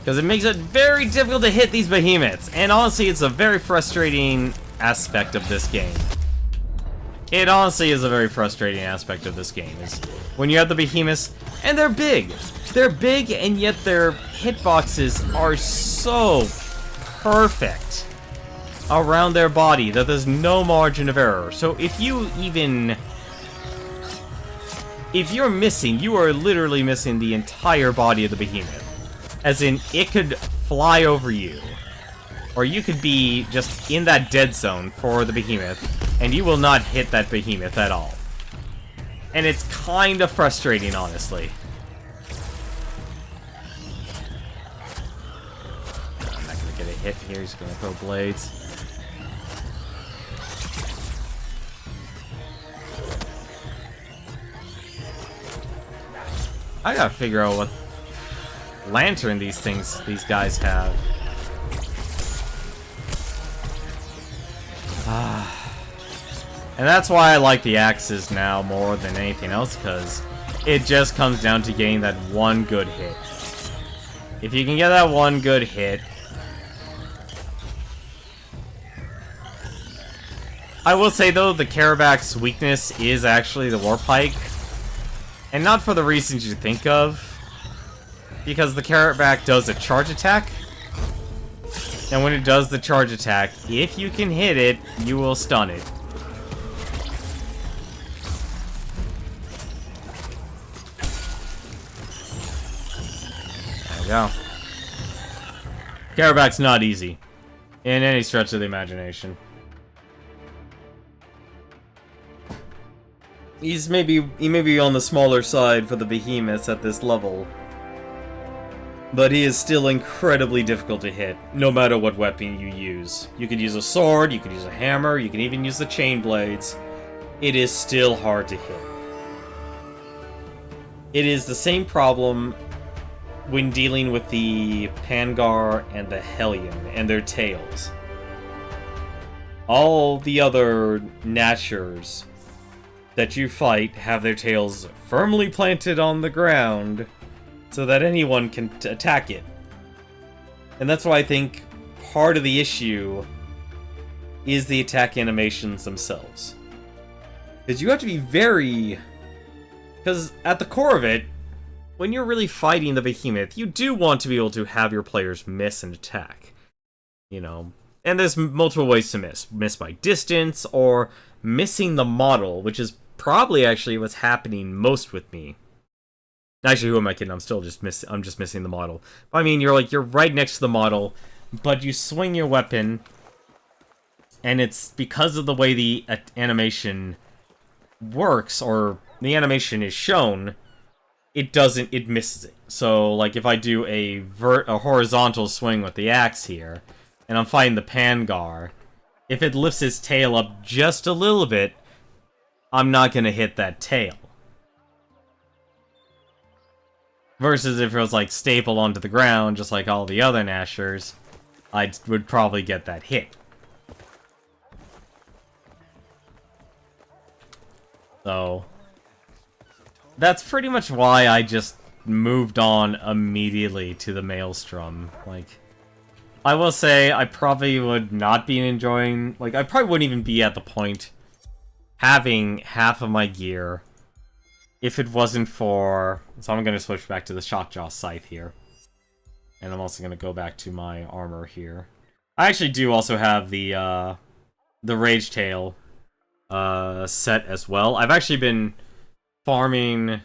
Because it makes it very difficult to hit these behemoths. And honestly, it's a very frustrating aspect of this game. It honestly is a very frustrating aspect of this game, is when you have the behemoths, and they're big. They're big, and yet their hitboxes are so perfect around their body that there's no margin of error. So if you're missing, you are literally missing the entire body of the behemoth. As in, it could fly over you. Or you could be just in that dead zone for the behemoth, and you will not hit that behemoth at all. And it's kind of frustrating, honestly. I'm not gonna get a hit here, he's gonna throw blades. I gotta figure out what lantern these guys have. And that's why I like the axes now more than anything else, because it just comes down to getting that one good hit. If you can get that one good hit... I will say, though, the Karabak's weakness is actually the Warp Pike. And not for the reasons you think of. Because the Karabak does a charge attack. And when it does the charge attack, if you can hit it, you will stun it. There we go. Karabak's not easy. In any stretch of the imagination. He may be on the smaller side for the behemoths at this level. But he is still incredibly difficult to hit, no matter what weapon you use. You could use a sword, you could use a hammer, you can even use the chain blades. It is still hard to hit. It is the same problem when dealing with the Pangar and the Hellion and their tails. All the other Nashers that you fight have their tails firmly planted on the ground so that anyone can attack it. And that's why I think part of the issue is the attack animations themselves. Because you have to be very... Because at the core of it, when you're really fighting the behemoth, you do want to be able to have your players miss an attack. You know? And there's multiple ways to miss. Miss by distance, or missing the model, which is probably actually what's happening most with me. Actually, who am I kidding? I'm just missing the model. But I mean, you're right next to the model, but you swing your weapon, and it's because of the way the animation works, or the animation is shown, it misses it. So, like, if I do a horizontal swing with the axe here, and I'm fighting the Pangar, if it lifts its tail up just a little bit, I'm not gonna hit that tail. Versus if it was, like, stapled onto the ground, just like all the other Nashers, I would probably get that hit. So, that's pretty much why I just moved on immediately to the Maelstrom. Like, I will say, I probably would not be enjoying... Like, I probably wouldn't even be at the point having half of my gear if it wasn't for... So I'm going to switch back to the Shockjaw Scythe here. And I'm also going to go back to my armor here. I actually do also have the Rage Tail set as well. I've actually been farming...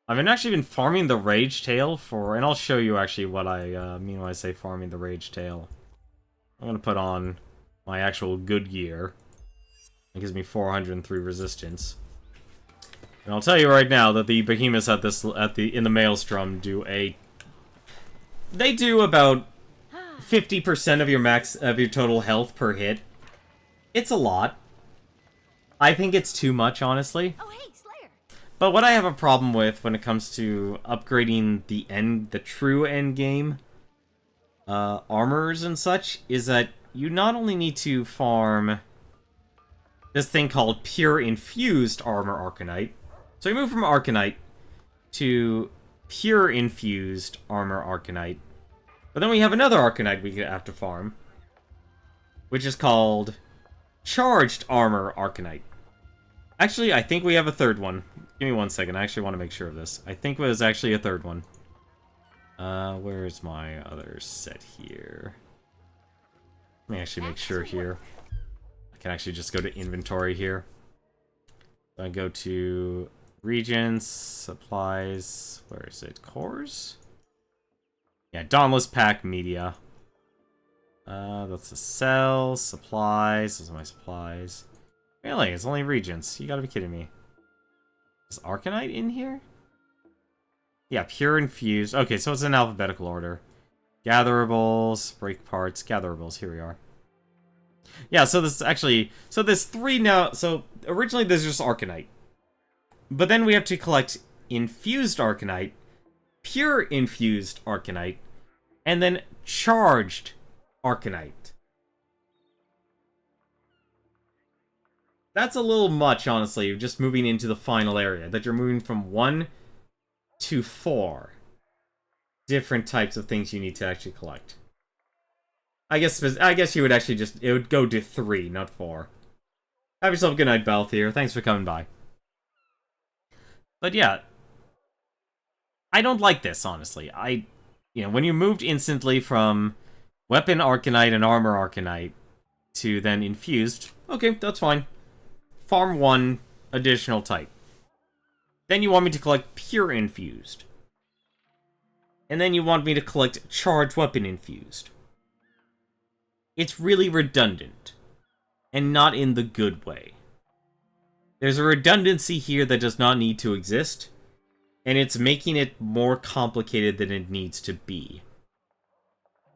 the Rage Tail for... And I'll show you actually what I mean when I say farming the Rage Tail. I'm going to put on my actual good gear. It gives me 403 resistance. And I'll tell you right now that the behemoths in the Maelstrom they do about 50% of your total health per hit. It's a lot. I think it's too much, honestly. Oh, hey, Slayer. But what I have a problem with when it comes to upgrading the true end game armors and such is that you not only need to farm this thing called Pure Infused Armor Arcanite. So you move from Arcanite to Pure Infused Armor Arcanite. But then we have another Arcanite we have to farm, which is called Charged Armor Arcanite. Actually, I think we have a third one. Give me 1 second. I actually want to make sure of this. I think there's actually a third one. Where's my other set here? Let me actually make sure here. I can actually just go to inventory here. I go to regions, supplies. Where is it? Cores? Yeah, Dauntless Pack Media. That's the cells, supplies. Those are my supplies. Really? It's only regions. You gotta be kidding me. Is Arcanite in here? Yeah, pure infused. Okay, so it's in alphabetical order. Gatherables, break parts, gatherables. Here we are. Yeah, so this actually... So there's 3 now... So originally there's just Arcanite. But then we have to collect infused Arcanite, pure infused Arcanite, and then charged Arcanite. That's a little much, honestly, just moving into the final area. That you're moving from 1 to 4 different types of things you need to actually collect. I guess you would actually just... It would go to 3, not 4. Have yourself a good night, Balthier. Thanks for coming by. But yeah. I don't like this, honestly. You know, when you moved instantly from Weapon Arcanite and Armor Arcanite to then Infused, okay, that's fine. Farm 1 additional type. Then you want me to collect Pure Infused. And then you want me to collect Charged Weapon Infused. It's really redundant. And not in the good way. There's a redundancy here that does not need to exist. And it's making it more complicated than it needs to be.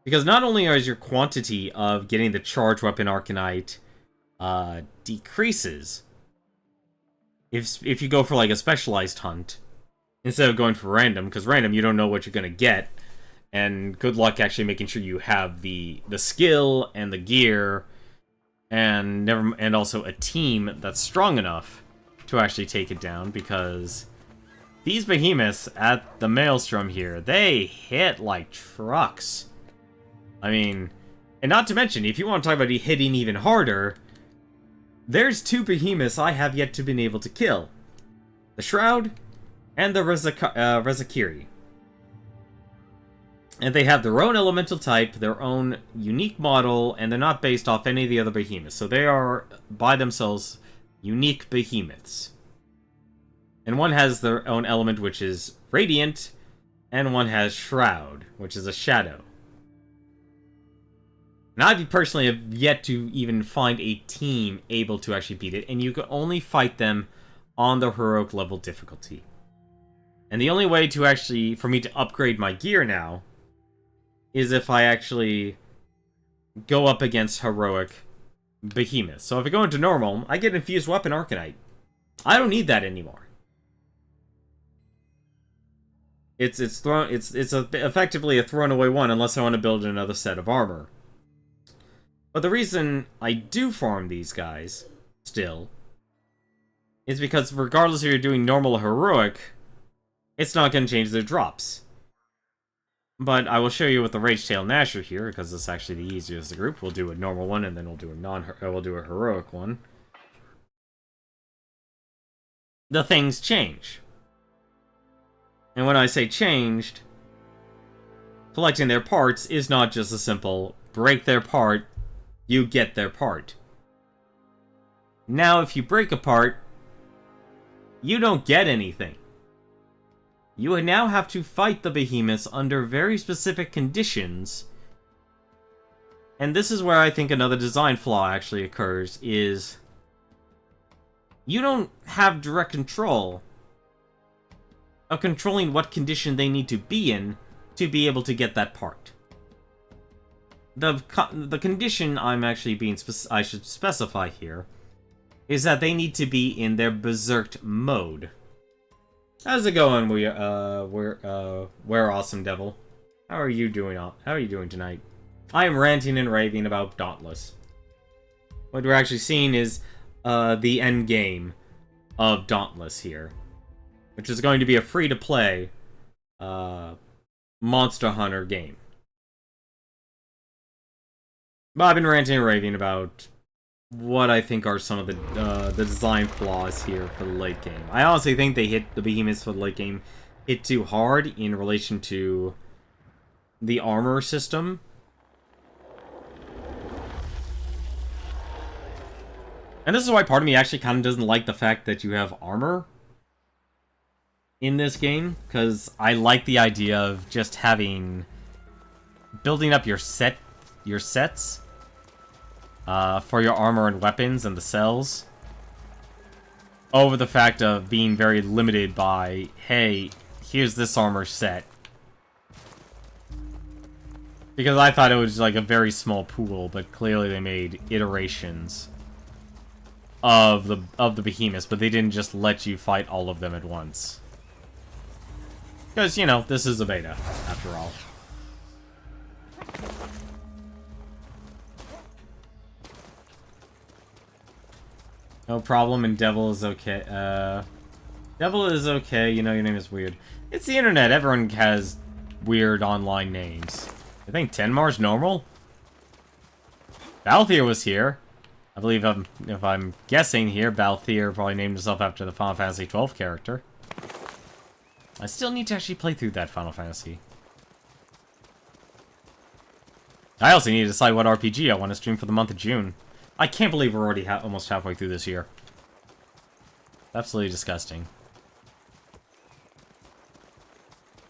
Because not only is your quantity of getting the Charged Weapon Arcanite decreases if you go for like a specialized hunt instead of going for random, because random you don't know what you're gonna get, and good luck actually making sure you have the skill and the gear and also a team that's strong enough to actually take it down, because these behemoths at the Maelstrom here, they hit like trucks. I mean, and not to mention, if you want to talk about hitting even harder, there's 2 behemoths I have yet to been able to kill. The Shroud and the Rezakiri. And they have their own elemental type, their own unique model, and they're not based off any of the other behemoths. So they are, by themselves, unique behemoths. And one has their own element, which is Radiant, and one has Shroud, which is a Shadow. And I personally have yet to even find a team able to actually beat it, and you can only fight them on the heroic level difficulty. And the only way to actually, for me to upgrade my gear now, is if I actually go up against heroic behemoths. So if I go into normal, I get infused weapon Arcanite. I don't need that anymore. It's effectively a thrown away one unless I want to build another set of armor. But the reason I do farm these guys, still, is because regardless if you're doing normal or heroic, it's not going to change their drops. But I will show you with the Rage Tail Gnasher here, because it's actually the easiest of the group. We'll do a normal one, and then we'll do a heroic one. The things change. And when I say changed, collecting their parts is not just a simple break their part, you get their part. Now, if you break a part, you don't get anything. You now have to fight the behemoths under very specific conditions. And this is where I think another design flaw actually occurs, is you don't have direct control of controlling what condition they need to be in to be able to get that part. The condition I'm actually I should specify here is that they need to be in their berserked mode. How's it going, Where Awesome Devil? How are you doing? How are you doing tonight? I am ranting and raving about Dauntless. What we're actually seeing is the end game of Dauntless here, which is going to be a free-to-play Monster Hunter game. But I've been ranting and raving about what I think are some of the design flaws here for the late game. I honestly think they hit the behemoths for the late game hit too hard in relation to the armor system. And this is why part of me actually kind of doesn't like the fact that you have armor in this game, because I like the idea of just building up your sets for your armor and weapons and the cells, over the fact of being very limited by, hey, here's this armor set. Because I thought it was like a very small pool, but clearly they made iterations of the behemoths, but they didn't just let you fight all of them at once. Because, you know, this is a beta, after all. No problem, and Devil is okay. Devil is okay, you know, your name is weird. It's the internet, everyone has weird online names. I think Tenmar's normal? Balthier was here. I believe, if I'm guessing here, Balthier probably named himself after the Final Fantasy XII character. I still need to actually play through that Final Fantasy. I also need to decide what RPG I want to stream for the month of June. I can't believe we're already almost halfway through this year. Absolutely disgusting.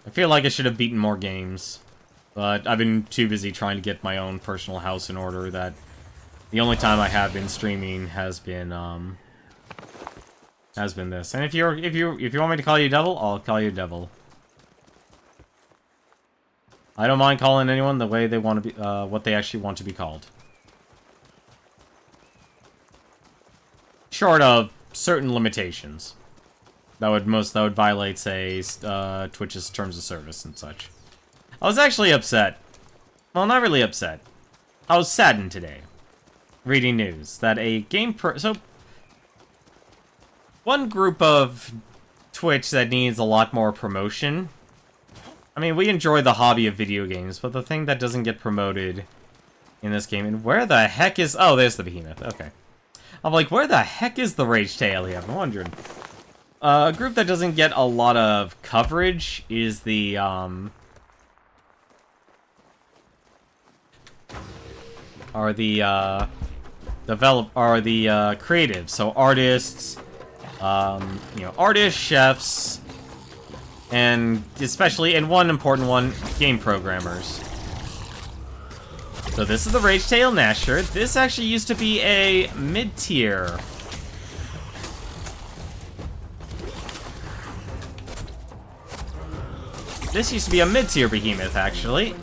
I feel like I should have beaten more games, but I've been too busy trying to get my own personal house in order that the only time I have been streaming has been this. And if you want me to call you Devil, I'll call you Devil. I don't mind calling anyone the way they want to be, what they actually want to be called. Short of certain limitations. That would violate, say, Twitch's terms of service and such. I was actually upset. Well, not really upset. I was saddened today, reading news, that a game so, one group of Twitch that needs a lot more promotion. I mean, we enjoy the hobby of video games, but the thing that doesn't get promoted in this game, and where the heck is... Oh, there's the Behemoth, okay. I'm like, where the heck is the Rage Tail here? I'm wondering. A group that doesn't get a lot of coverage is the, creatives, so artists, you know, artists, chefs, and especially, and one important one, game programmers. So this is the Rage Tail Gnasher. This actually used to be a mid-tier. This used to be a mid-tier behemoth, actually.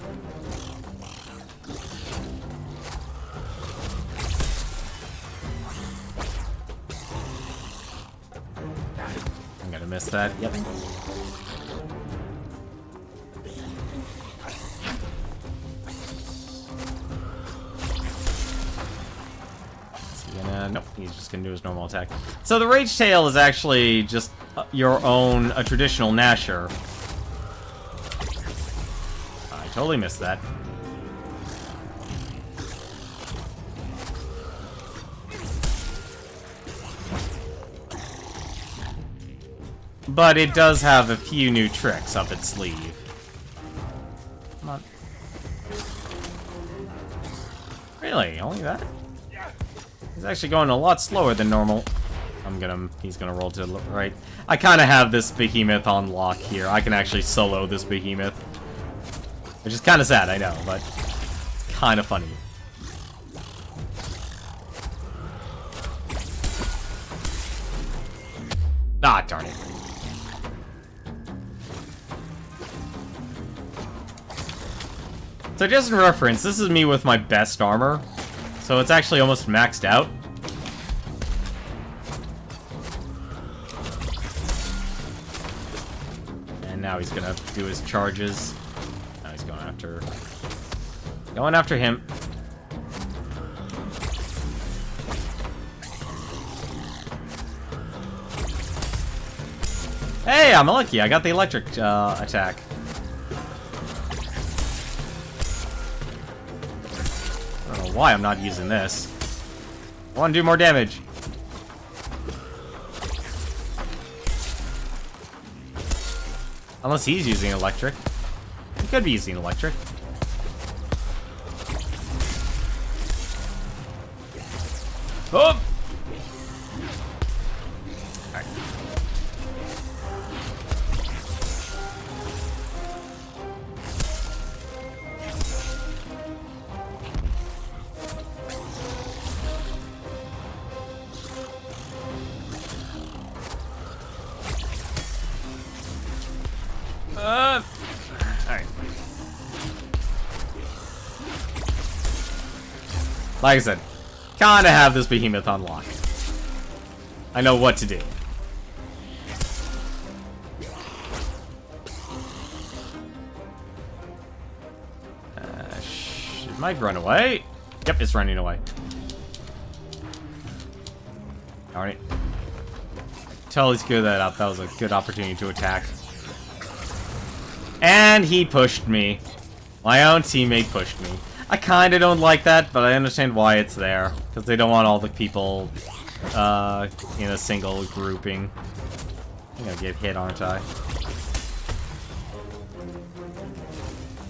I'm gonna miss that. Yep. Nope, he's just gonna do his normal attack. So the Rage Tail is actually just your own, a traditional Gnasher. I totally missed that. But it does have a few new tricks up its sleeve. Come on. Really? Only that? He's actually going a lot slower than normal. He's gonna roll to the right. I kind of have this behemoth on lock here. I can actually solo this behemoth. Which is kind of sad, I know, but kind of funny. Ah, darn it. So just in reference, this is me with my best armor. So it's actually almost maxed out. And now he's gonna do his charges. Now he's going after him. Hey, I'm lucky. I got the electric attack. why I'm not using this. I want to do more damage. Unless he's using electric. He could be using electric. Oh! Alright. Alright. Like I said, kinda have this behemoth unlocked. I know what to do. It might run away. Yep, it's running away. Alright. Totally screwed that up. That was a good opportunity to attack. And he pushed me. My own teammate pushed me. I kinda don't like that, but I understand why it's there. Because they don't want all the people in a single grouping. I'm gonna get hit, aren't I?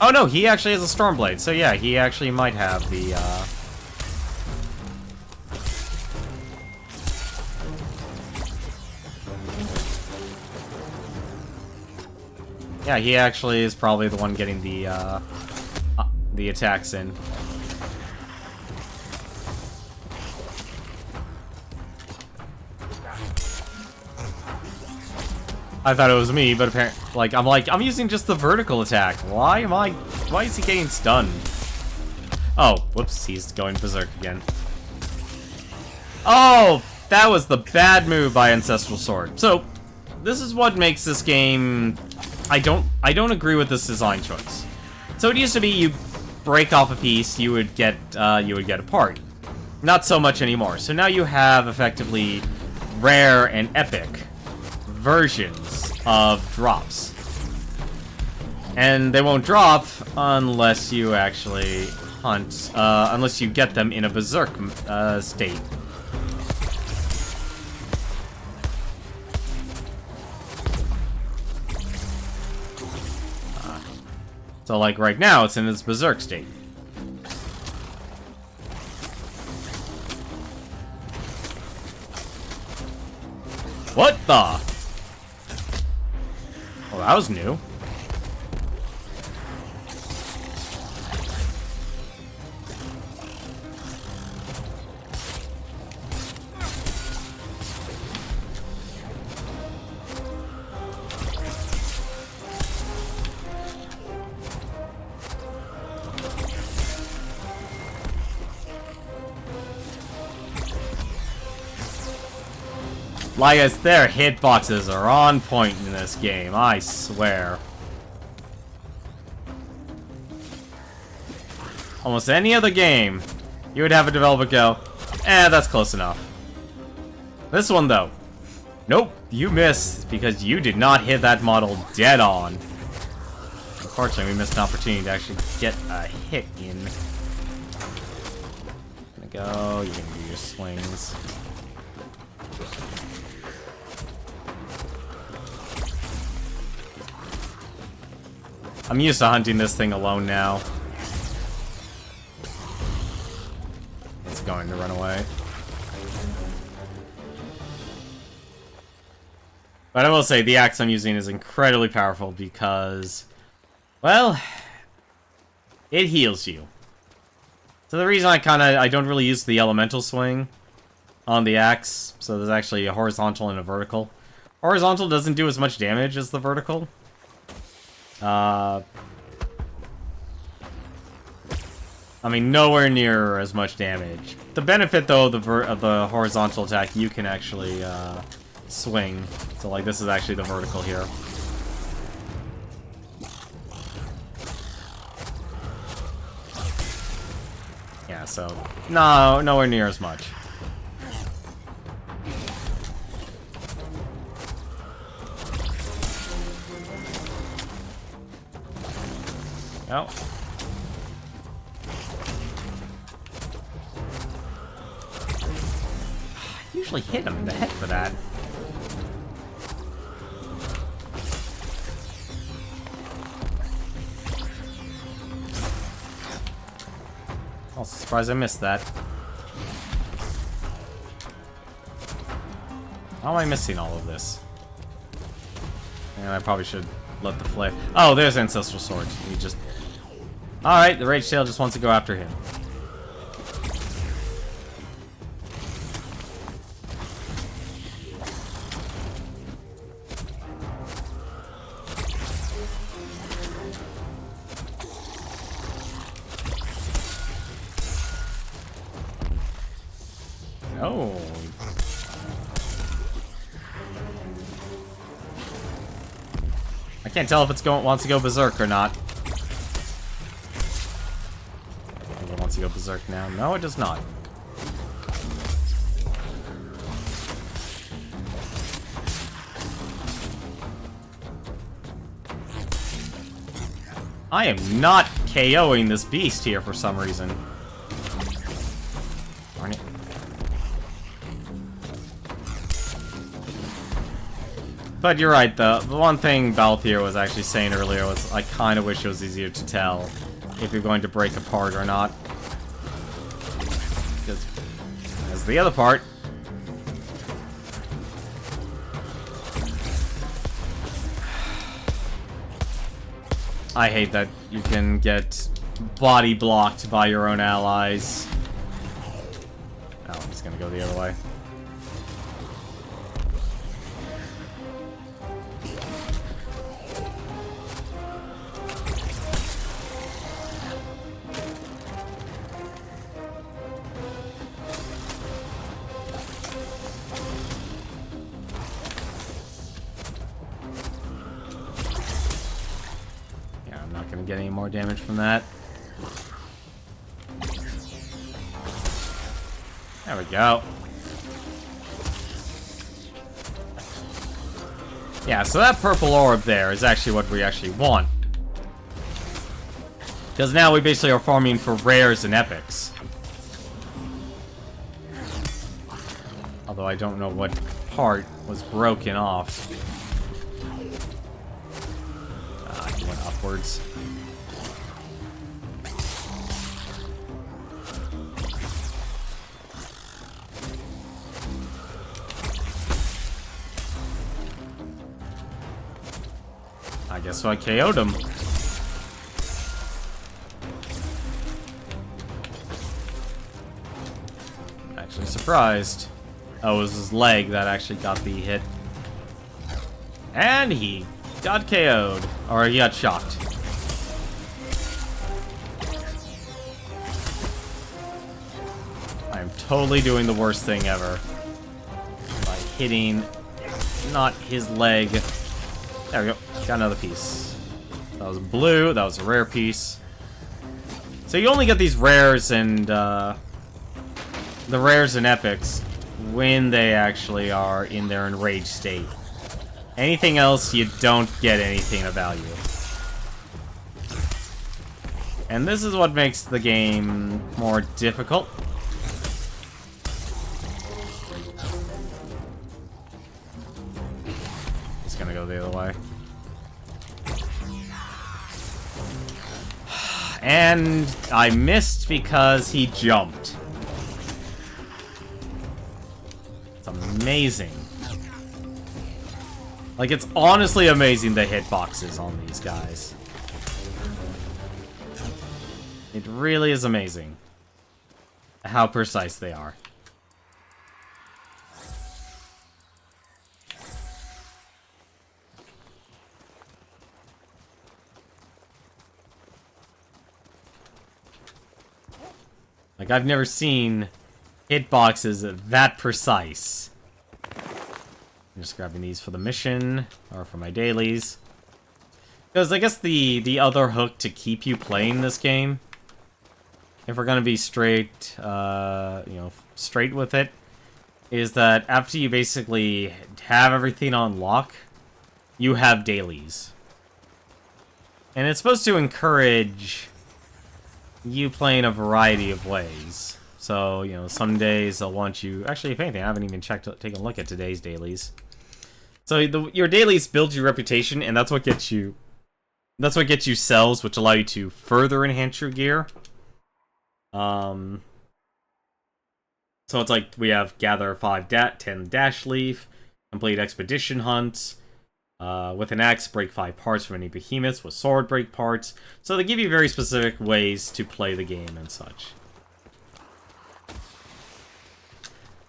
Oh no, he actually has a Stormblade. So yeah, he actually might have the yeah, he actually is probably the one getting the attacks in. I thought it was me, but apparently, I'm using just the vertical attack. Why is he getting stunned? Oh, whoops, he's going berserk again. Oh, that was the bad move by Ancestral Sword. So, this is what makes this game. I don't agree with this design choice. So it used to be you break off a piece, you would get a part. Not so much anymore. So now you have effectively rare and epic versions of drops. And they won't drop unless you actually hunt, unless you get them in a berserk state. So like right now, it's in its berserk state. What the? Oh, that was new. Like, their hitboxes are on point in this game, I swear. Almost any other game, you would have a developer go, that's close enough. This one, though, nope, you missed, because you did not hit that model dead on. Unfortunately, we missed an opportunity to actually get a hit in. Gonna go, you're gonna do your swings. I'm used to hunting this thing alone now. It's going to run away. But I will say, the axe I'm using is incredibly powerful because, well, it heals you. So the reason I don't really use the elemental swing on the axe, so there's actually a horizontal and a vertical. Horizontal doesn't do as much damage as the vertical. I mean, nowhere near as much damage. The benefit, though, of the horizontal attack, you can actually, swing. So, like, this is actually the vertical here. Yeah, so, no, nowhere near as much. Oh. actually hit him in the head for that. Also surprised I missed that. How am I missing all of this? And I probably should let the flare. Oh, there's Ancestral Sword. He just... Alright, the Rage Tail just wants to go after him. Oh. I can't tell if it's wants to go berserk or not. It wants to go berserk now. No, it does not. I am not KOing this beast here for some reason. Darn it. But you're right, the one thing Balthier was actually saying earlier was I kind of wish it was easier to tell if you're going to break apart or not. Because as the other part, I hate that you can get body blocked by your own allies. Oh, I'm just gonna go the other way. Get any more damage from that. There we go. Yeah, so that purple orb there is actually what we actually want. Because now we basically are farming for rares and epics. Although I don't know what part was broken off. He went upwards. I guess so I KO'd him. Actually surprised. Oh, it was his leg that actually got the hit. And he got KO'd. Or he got shocked. I am totally doing the worst thing ever. By hitting not his leg. There we go. Got another piece. That was blue. That was a rare piece. So you only get these rares and, the rares and epics when they actually are in their enraged state. Anything else, you don't get anything of value. And this is what makes the game more difficult. Just gonna go the other way. And I missed because he jumped. It's amazing. Like, it's honestly amazing the hitboxes on these guys. It really is amazing how precise they are. Like, I've never seen hitboxes that precise. I'm just grabbing these for the mission, or for my dailies. Because I guess the other hook to keep you playing this game, if we're gonna be straight, straight with it, is that after you basically have everything on lock, you have dailies. And it's supposed to encourage you playing a variety of ways. So, you know, some days they'll want you... Actually, if anything, I haven't even taken a look at today's dailies. So your dailies build your reputation, and that's what gets you... That's what gets you cells, which allow you to further enhance your gear. So it's like, we have gather 10 dash leaf, complete expedition hunts, with an axe, break 5 parts from any behemoths, with sword, break parts. So they give you very specific ways to play the game and such.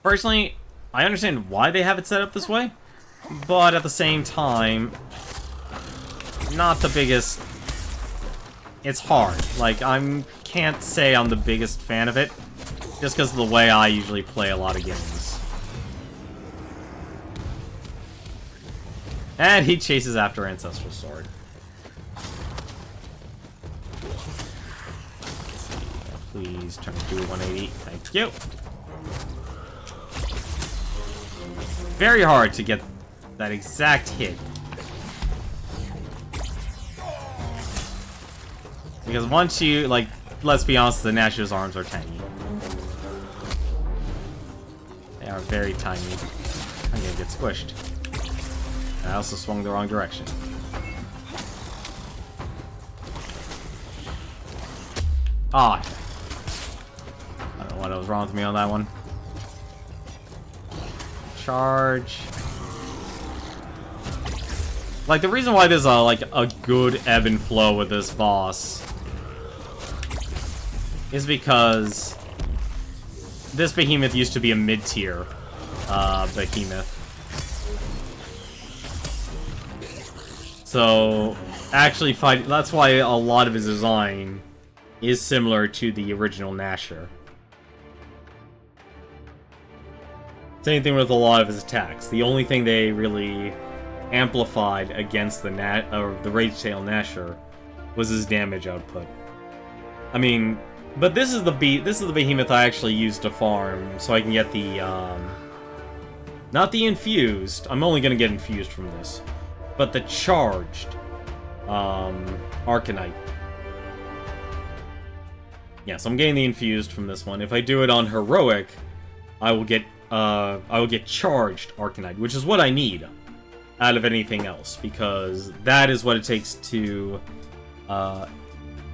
Personally, I understand why they have it set up this way, but at the same time, not the biggest... It's hard. Like, can't say I'm the biggest fan of it, just because of the way I usually play a lot of games. And he chases after Ancestral Sword. Please turn to a 180. Thank you. Very hard to get that exact hit. Because once you, like, let's be honest, the Nash's arms are tiny. They are very tiny. I'm gonna get squished. I also swung the wrong direction. Ah. I don't know what was wrong with me on that one. Charge. Like, the reason why there's a good ebb and flow with this boss is because this behemoth used to be a mid-tier behemoth. So, actually that's why a lot of his design is similar to the original Nasher. Same thing with a lot of his attacks. The only thing they really amplified against the Rage Tail Nasher was his damage output. I mean, but this is the behemoth I actually used to farm, so I can get the not the infused. I'm only gonna get infused from this, but the charged Arcanite. Yes, I'm getting the infused from this one. If I do it on heroic, I will get charged Arcanite, which is what I need out of anything else, because that is what it takes to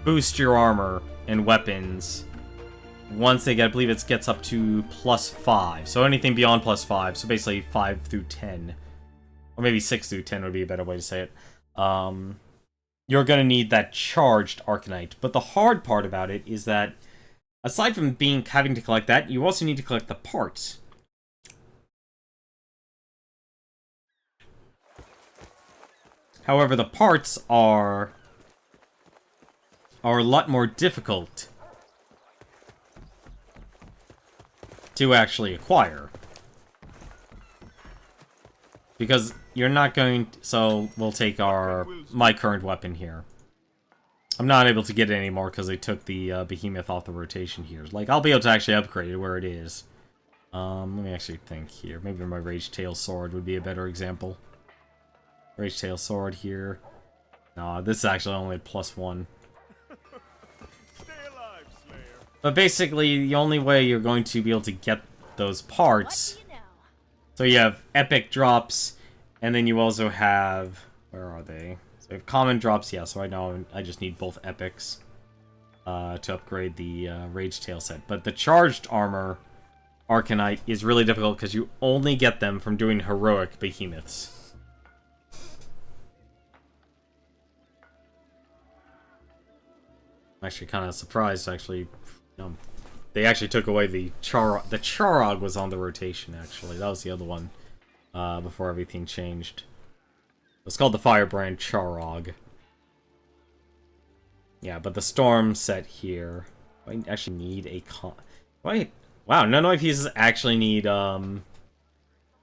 boost your armor and weapons once they get, I believe it gets up to +5. So anything beyond +5, so basically 5 through 10. Or maybe 6 through 10 would be a better way to say it. You're gonna need that charged Arcanite. But the hard part about it is that, aside from having to collect that, you also need to collect the parts. However, the parts are a lot more difficult to actually acquire. Because you're not going to, so we'll take my current weapon here. I'm not able to get it anymore because they took the behemoth off the rotation here. Like, I'll be able to actually upgrade it where it is. Let me actually think here. Maybe my Rage Tail Sword would be a better example. Rage Tail Sword here. No, this is actually only +1. But basically, the only way you're going to be able to get those parts... So you have epic drops, and then you also have... Where are they? So you have common drops, yeah, so right now I just need both epics to upgrade the Rage Tail set. But the charged armor Arcanite is really difficult because you only get them from doing heroic behemoths. I'm actually kind of surprised, actually. They actually took away the Charog. The Charog was on the rotation, actually. That was the other one before everything changed. It's called the Firebrand Charog. Yeah, but the Storm set here... I actually need a Wait, wow, none of my pieces actually need an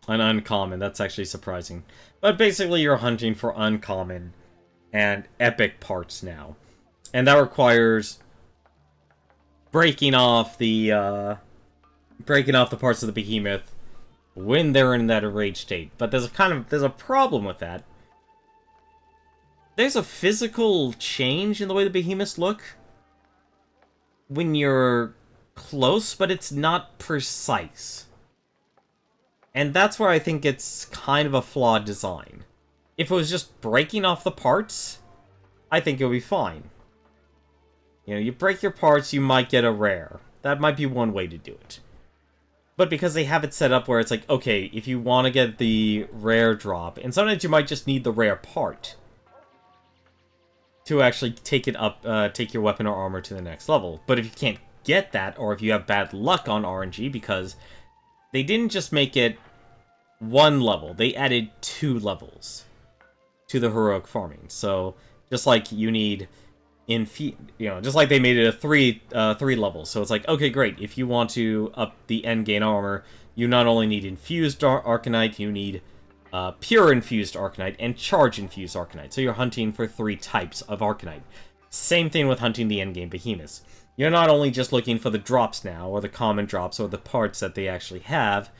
uncommon. That's actually surprising. But basically, you're hunting for uncommon and epic parts now. And that requires breaking off the parts of the behemoth when they're in that enraged state. But there's a problem with that. There's a physical change in the way the behemoths look when you're close, but it's not precise. And that's where I think it's kind of a flawed design. If it was just breaking off the parts, I think it would be fine. You know, you break your parts, you might get a rare. That might be one way to do it. But because they have it set up where it's like, okay, if you want to get the rare drop, and sometimes you might just need the rare part to actually take it up, take your weapon or armor to the next level. But if you can't get that, or if you have bad luck on RNG, because they didn't just make it one level, they added 2 levels to the heroic farming. So just like you need just like they made it a 3 levels. So it's like, okay, great. If you want to up the end gain armor, you not only need infused Arcanite, you need pure infused Arcanite and charge infused Arcanite. So you're hunting for 3 types of Arcanite. Same thing with hunting the endgame Behemoths. You're not only just looking for the drops now, or the common drops, or the parts that they actually have.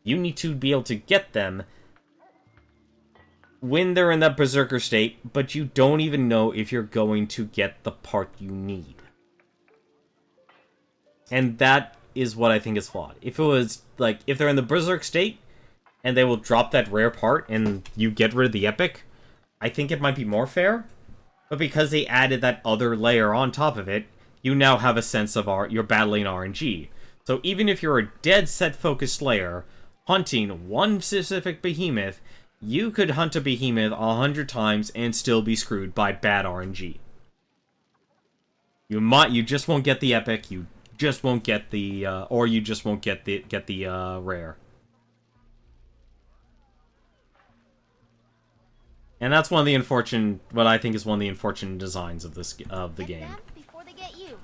You need to be able to get them when they're in that Berserker state, but you don't even know if you're going to get the part you need. And that is what I think is flawed. If it was, like, if they're in the Berserk state, and they will drop that rare part, and you get rid of the epic, I think it might be more fair. But because they added that other layer on top of it, you now have a sense of you're battling RNG. So even if you're a dead set focused layer, hunting one specific behemoth, you could hunt a behemoth 100 times and still be screwed by bad RNG. You just won't get the epic, you just won't get the, or you just won't get the rare. And that's one of the what I think is one of the unfortunate designs of the game. Before they get you.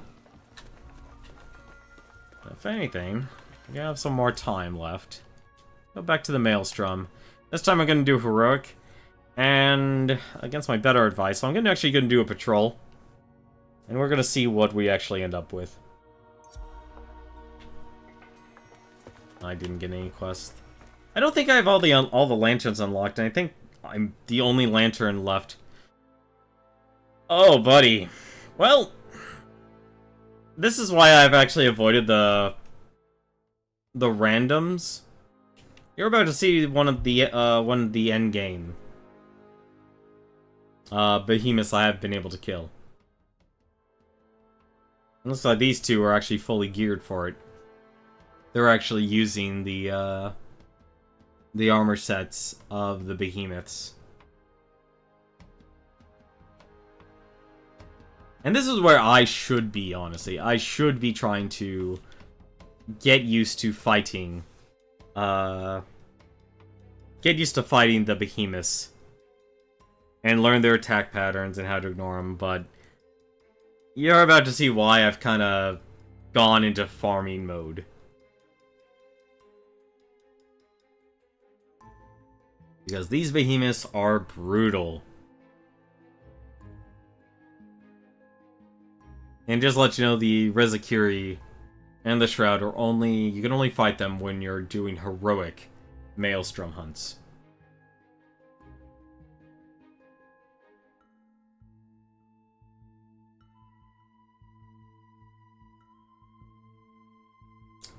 If anything, we have some more time left. Go back to the Maelstrom. This time I'm going to do Heroic, and against my better advice, so I'm actually going to do a Patrol. And we're going to see what we actually end up with. I didn't get any quest. I don't think I have all the lanterns unlocked, and I think I'm the only lantern left. Oh, buddy. Well, this is why I've actually avoided the randoms. You're about to see one of the end game behemoths I have been able to kill. It looks like these two are actually fully geared for it. They're actually using the armor sets of the behemoths. And this is where I should be, honestly. I should be trying to get used to fighting the behemoths and learn their attack patterns and how to ignore them, but you're about to see why I've kind of gone into farming mode. Because these behemoths are brutal. And just to let you know, the Rezakiri and the Shroud are you can only fight them when you're doing heroic Maelstrom hunts.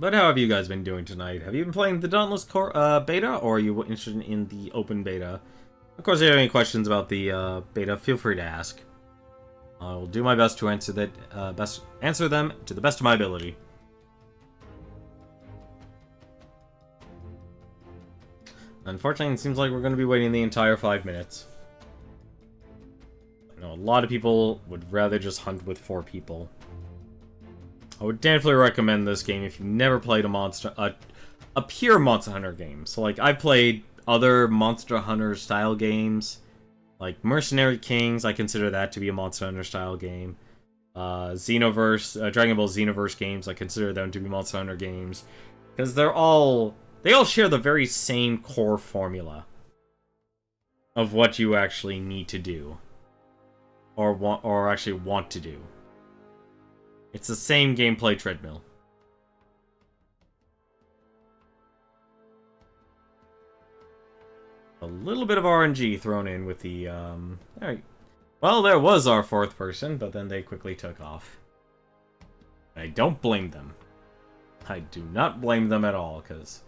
But how have you guys been doing tonight? Have you been playing the Dauntless beta, or are you interested in the open beta? Of course, if you have any questions about the beta, feel free to ask. I will do my best to answer them to the best of my ability. Unfortunately, it seems like we're going to be waiting the entire 5 minutes. I know a lot of people would rather just hunt with 4 people. I would definitely recommend this game if you've never played a pure Monster Hunter game. So, like, I've played other Monster Hunter style games, like Mercenary Kings. I consider that to be a Monster Hunter style game. Xenoverse, Dragon Ball Xenoverse games, I consider them to be Monster Hunter games, because they all share the very same core formula of what you actually need to do, or actually want to do. It's the same gameplay treadmill. A little bit of RNG thrown in with the, alright. Well, there was our 4th person, but then they quickly took off. I don't blame them. I do not blame them at all, because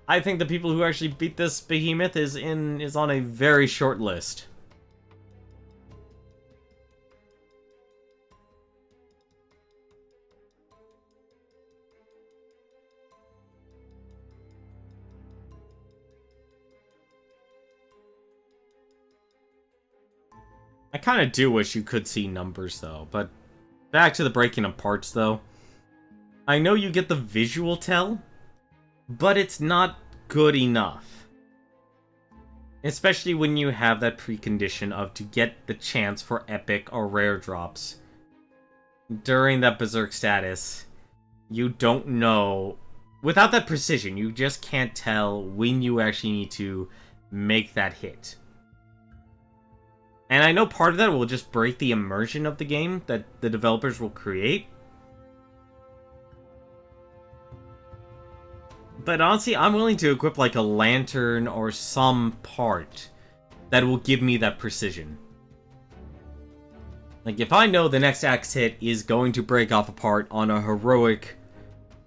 I think the people who actually beat this behemoth is on a very short list. I kind of do wish you could see numbers, though, but back to the breaking of parts, though. I know you get the visual tell, but it's not good enough. Especially when you have that precondition of to get the chance for epic or rare drops. During that Berserk status, you don't know. Without that precision, you just can't tell when you actually need to make that hit. And I know part of that will just break the immersion of the game that the developers will create. But honestly, I'm willing to equip like a lantern or some part that will give me that precision. Like, if I know the next axe hit is going to break off a part on a heroic...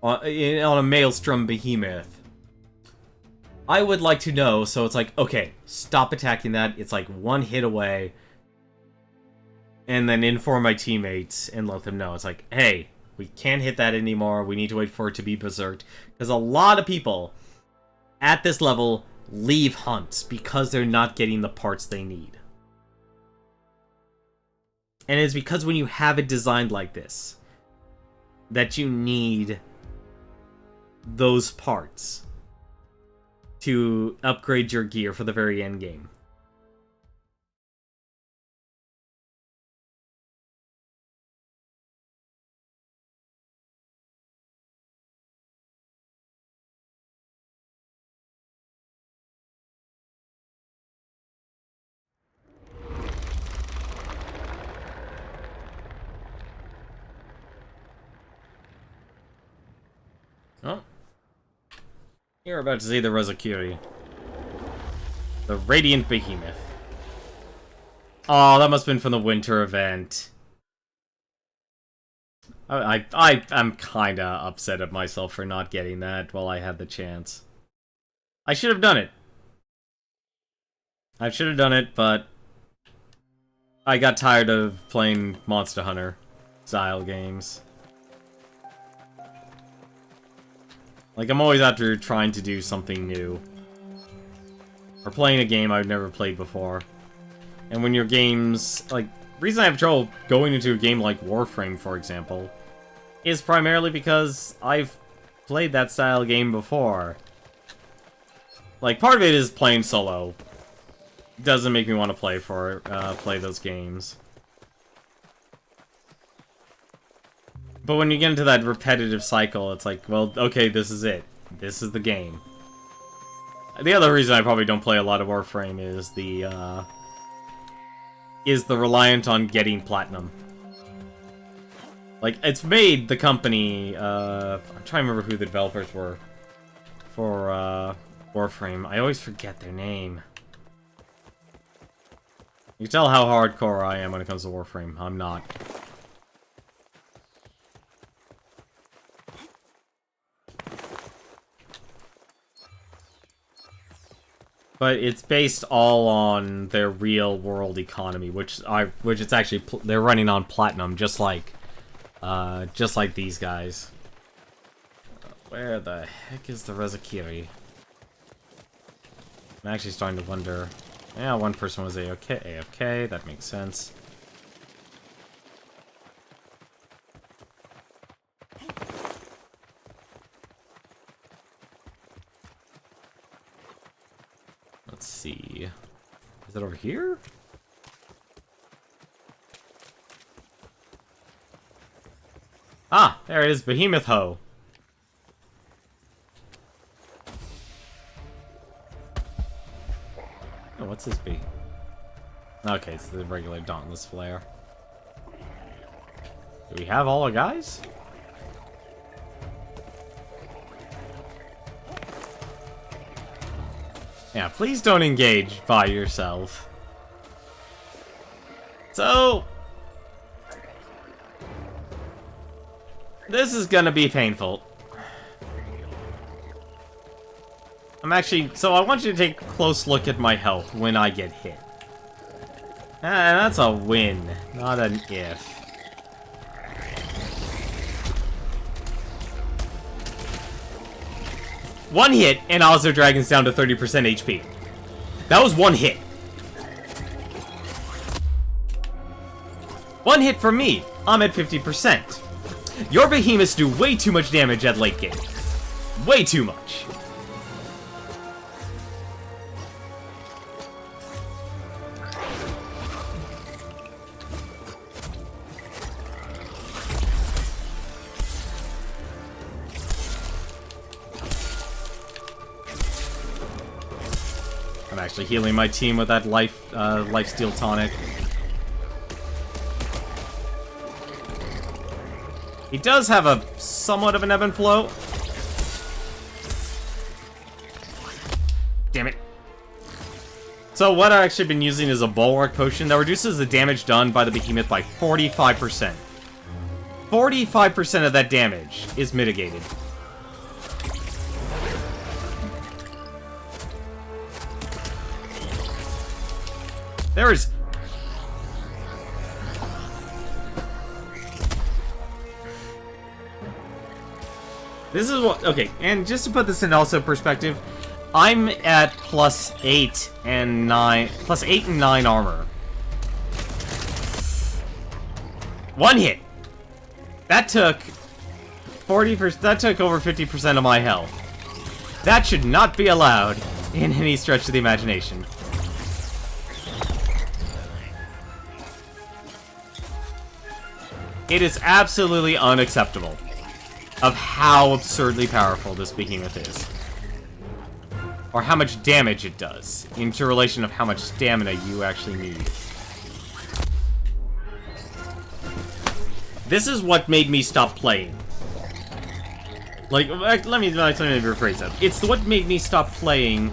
on a Maelstrom Behemoth, I would like to know, so it's like, okay, stop attacking that, it's like one hit away, and then inform my teammates and let them know. It's like, hey, we can't hit that anymore, we need to wait for it to be berserked. Because a lot of people at this level leave hunts because they're not getting the parts they need. And it's because when you have it designed like this, that you need those parts to upgrade your gear for the very end game. Oh. You're about to see the Rozakiri. The Radiant Behemoth. Oh, that must have been from the winter event. I'm kinda upset at myself for not getting that while I had the chance. I should have done it. I should have done it, but I got tired of playing Monster Hunter style games. Like, I'm always after trying to do something new. Or playing a game I've never played before. And when your games, like, the reason I have trouble going into a game like Warframe, for example, is primarily because I've played that style of game before. Like, part of it is playing solo. Doesn't make me want to play those games. But when you get into that repetitive cycle, it's like, well, okay, this is it. This is the game. The other reason I probably don't play a lot of Warframe is the reliant on getting platinum. Like, it's made the company, I'm trying to remember who the developers were for, Warframe. I always forget their name. You can tell how hardcore I am when it comes to Warframe. I'm not. But it's based all on their real world economy, which it's actually they're running on platinum, just like these guys. Where the heck is the Rozakiri? I'm actually starting to wonder. Yeah, one person was AFK. That makes sense. Let's see. Is it over here? Ah, there it is, Behemoth Ho. Oh, what's this be? Okay, it's the regular Dauntless flare. Do we have all our guys? Yeah, please don't engage by yourself. So... This is gonna be painful. So I want you to take a close look at my health when I get hit. And that's a win, not an if. One hit, and Oslo Dragon's down to 30% HP. That was one hit. One hit from me. I'm at 50%. Your Behemoths do way too much damage at late game. Way too much. I'm actually healing my team with that life steal tonic. He does have a somewhat of an ebb and flow. Damn it. So what I've actually been using is a bulwark potion that reduces the damage done by the behemoth by 45%. 45% of that damage is mitigated. There is... This is what... Okay, and just to put this in also perspective, I'm at +8 and 9... +8 and 9 armor. One hit! That took... 40%... That took over 50% of my health. That should not be allowed in any stretch of the imagination. It is absolutely unacceptable of how absurdly powerful this behemoth is. Or how much damage it does, into relation of how much stamina you actually need. This is what made me stop playing. Like, let me rephrase that. It's what made me stop playing...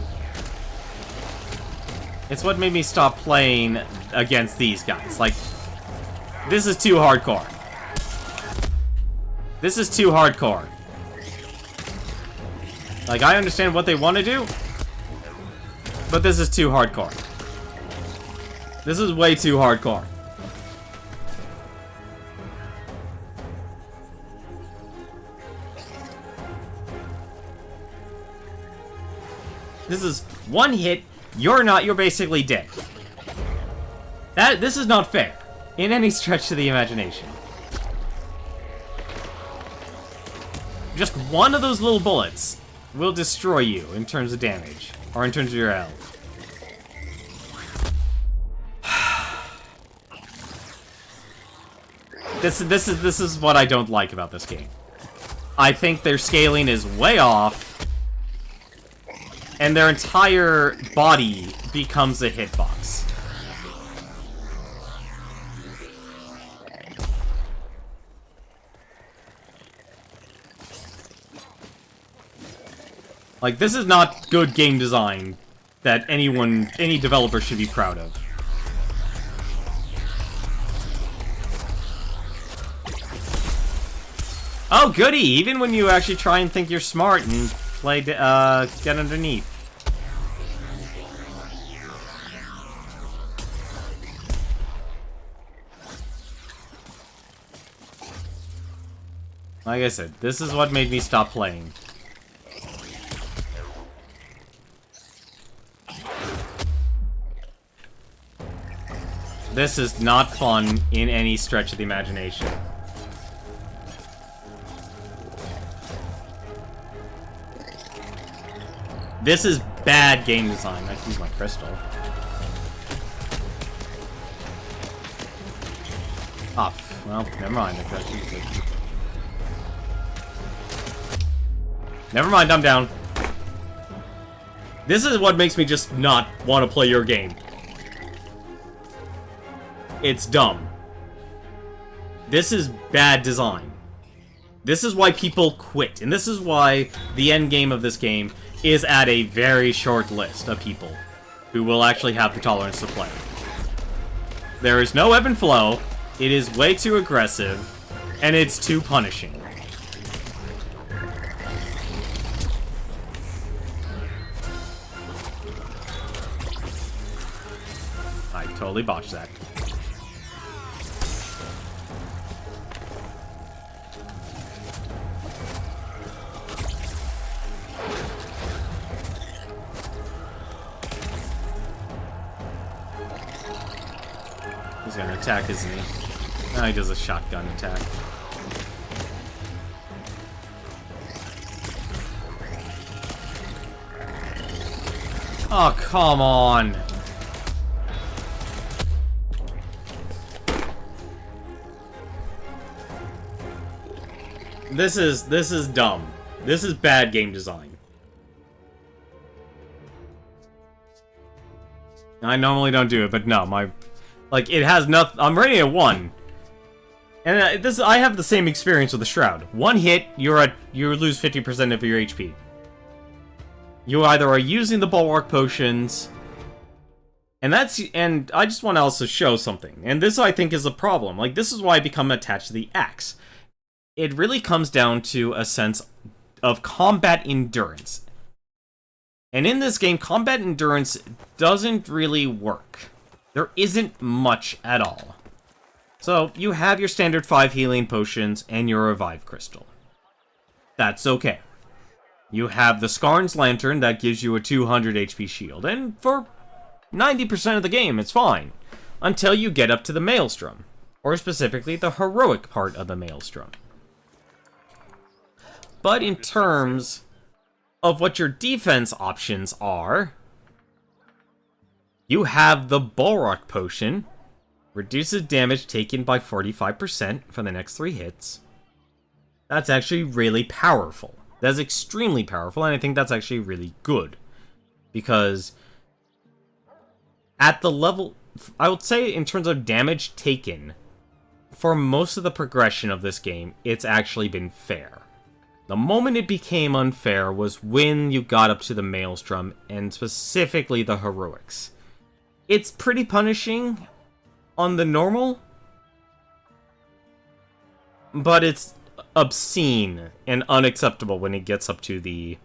It's what made me stop playing against these guys. Like, this is too hardcore. This is too hardcore. Like, I understand what they want to do, but this is too hardcore. This is way too hardcore. This is one hit, you're basically dead. This is not fair, in any stretch of the imagination. Just one of those little bullets will destroy you in terms of damage, or in terms of your health. This is what I don't like about this game. I think their scaling is way off, and their entire body becomes a hitbox. Like, this is not good game design that any developer should be proud of. Oh, goody! Even when you actually try and think you're smart and play, get underneath. Like I said, this is what made me stop playing. This is not fun in any stretch of the imagination. This is bad game design. I can use my crystal. Oh, well, never mind. I could use it. Never mind, I'm down. This is what makes me just not want to play your game. It's dumb. This is bad design. This is why people quit, and this is why the end game of this game is at a very short list of people who will actually have the tolerance to play. There is no ebb and flow, it is way too aggressive, and it's too punishing. I totally botched that. He's gonna attack, isn't he? No, he does a shotgun attack. Oh, come on! This is dumb. This is bad game design. I normally don't do it, but no, like, it has nothing. I'm rating it 1. And I have the same experience with the Shroud. One hit, you lose 50% of your HP. You either are using the Bulwark Potions, and I just want to also show something. And this, I think, is a problem. Like, this is why I become attached to the axe. It really comes down to a sense of combat endurance. And in this game, combat endurance doesn't really work. There isn't much at all. So, you have your standard 5 healing potions and your revive crystal. That's okay. You have the Skarn's Lantern that gives you a 200 HP shield, and for 90% of the game, it's fine. Until you get up to the Maelstrom, or specifically the heroic part of the Maelstrom. But in terms of what your defense options are, you have the Bulwark Potion, reduces damage taken by 45% for the next 3 hits. That's actually really powerful. That's extremely powerful, and I think that's actually really good. Because at the level, I would say in terms of damage taken, for most of the progression of this game, it's actually been fair. The moment it became unfair was when you got up to the Maelstrom, and specifically the Heroics. It's pretty punishing on the normal, but it's obscene and unacceptable when it gets up to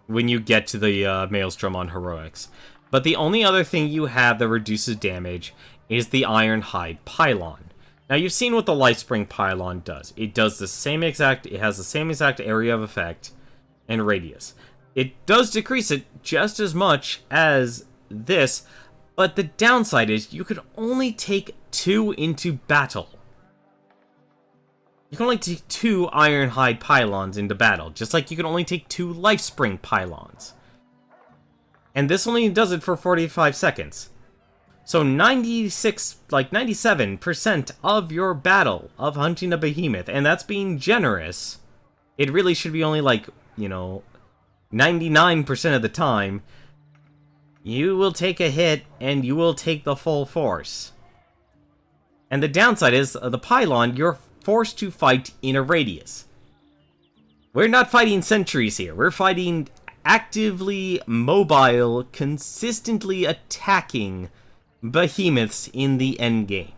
when you get to the Maelstrom on Heroics. But the only other thing you have that reduces damage is the Ironhide Pylon. Now, you've seen what the Lifespring Pylon does. It has the same exact area of effect and radius. It does decrease it just as much as this, but the downside is you could only take 2 into battle. You can only take 2 Ironhide Pylons into battle, just like you can only take 2 Lifespring Pylons. And this only does it for 45 seconds. So 97% of your battle of hunting a behemoth, and that's being generous. It really should be only 99% of the time, you will take a hit and you will take the full force. And the downside is, the pylon, you're forced to fight in a radius. We're not fighting sentries here. We're fighting actively mobile, consistently attacking behemoths in the endgame.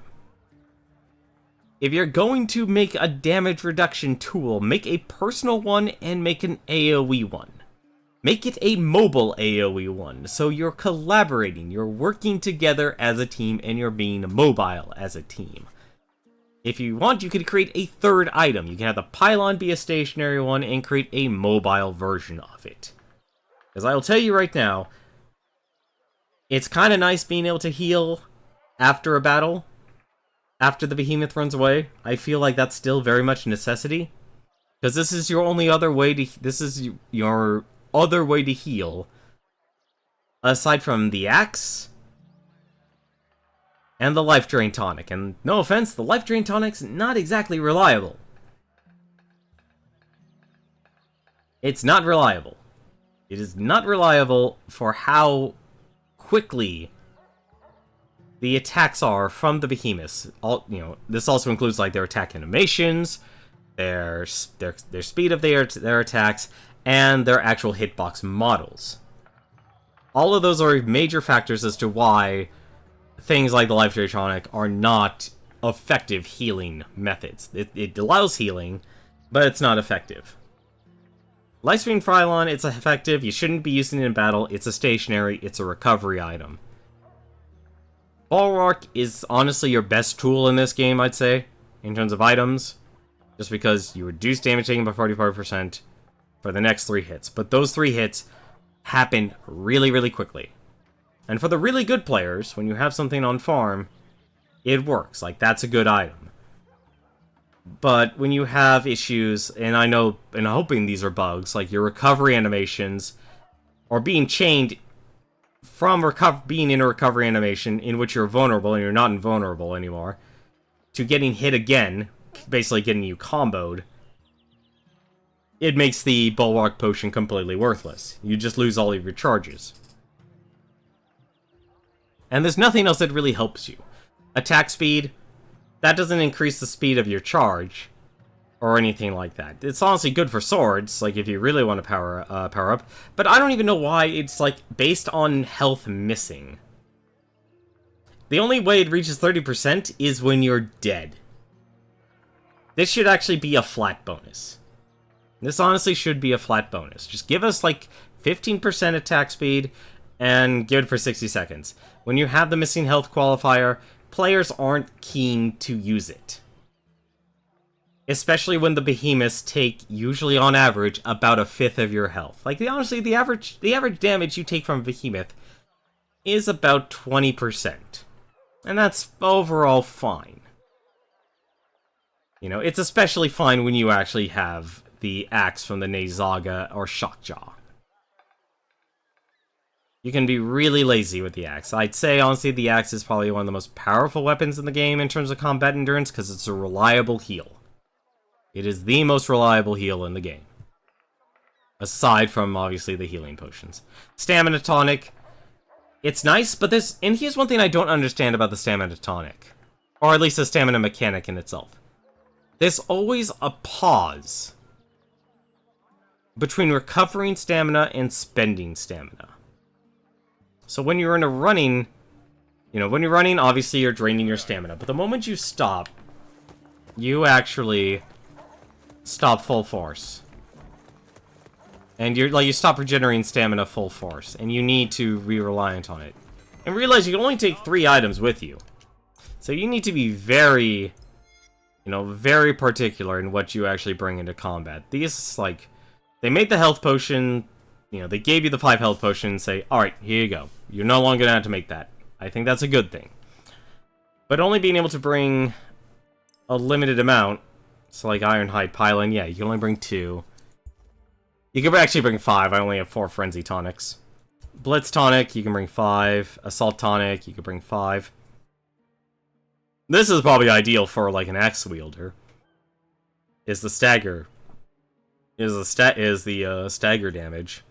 If you're going to make a damage reduction tool, make a personal one and make an AoE one. Make it a mobile AoE one, so you're collaborating, you're working together as a team, and you're being mobile as a team. If you want, you could create a third item. You can have the pylon be a stationary one and create a mobile version of it. Because I will tell you right now, it's kind of nice being able to heal after a battle, after the behemoth runs away. I feel like that's still very much a necessity. Because this is your only other way to... This is your other way to heal. Aside from the axe and the life drain tonic. And no offense, the life drain tonic's not exactly reliable. It's not reliable. It is not reliable for how quickly the attacks are from the behemoths. This also includes like their attack animations, their speed of their attacks, and their actual hitbox models. All of those are major factors as to why things like the Life Drain Tonic are not effective healing methods. It allows healing, but it's not effective. Lifespring Pylon, it's effective. You shouldn't be using it in battle. It's a stationary. It's a recovery item. Bulwark is honestly your best tool in this game, I'd say, in terms of items. Just because you reduce damage taken by 45% for the next 3 hits. But those 3 hits happen really, really quickly. And for the really good players, when you have something on farm, it works. Like, that's a good item. But when you have issues, and I know, and I'm hoping these are bugs, like your recovery animations, or being chained from being in a recovery animation in which you're vulnerable and you're not invulnerable anymore, to getting hit again, basically getting you comboed, it makes the Bulwark Potion completely worthless. You just lose all of your charges. And there's nothing else that really helps you. Attack speed, that doesn't increase the speed of your charge, or anything like that. It's honestly good for swords, like if you really want to power up, but I don't even know why it's like based on health missing. The only way it reaches 30% is when you're dead. This should actually be a flat bonus. This honestly should be a flat bonus. Just give us like 15% attack speed and give it for 60 seconds. When you have the missing health qualifier, players aren't keen to use it. Especially when the behemoths take, usually on average, about 1/5 of your health. Like, honestly, the average damage you take from a behemoth is about 20%. And that's overall fine. You know, it's especially fine when you actually have the axe from the Nezaga or Shockjaw. You can be really lazy with the axe. I'd say, honestly, the axe is probably one of the most powerful weapons in the game in terms of combat endurance, because it's a reliable heal. It is the most reliable heal in the game. Aside from, obviously, the healing potions. Stamina tonic. It's nice, but and here's one thing I don't understand about the stamina tonic. Or at least the stamina mechanic in itself. There's always a pause between recovering stamina and spending stamina. So when you're in a running, when you're running, obviously you're draining your stamina. But the moment you stop, you actually stop full force. And you stop regenerating stamina full force. And you need to be reliant on it. And realize you can only take 3 items with you. So you need to be very, very particular in what you actually bring into combat. These, they made the health potion, they gave you the 5 health potions and say, alright, here you go. You're no longer going to have to make that. I think that's a good thing. But only being able to bring a limited amount, so like Ironhide Pylon, yeah, you can only bring 2. You can actually bring 5, I only have 4 Frenzy Tonics. Blitz Tonic, you can bring 5. Assault Tonic, you can bring 5. This is probably ideal for, like, an axe wielder. Is the stagger. Is the stagger damage.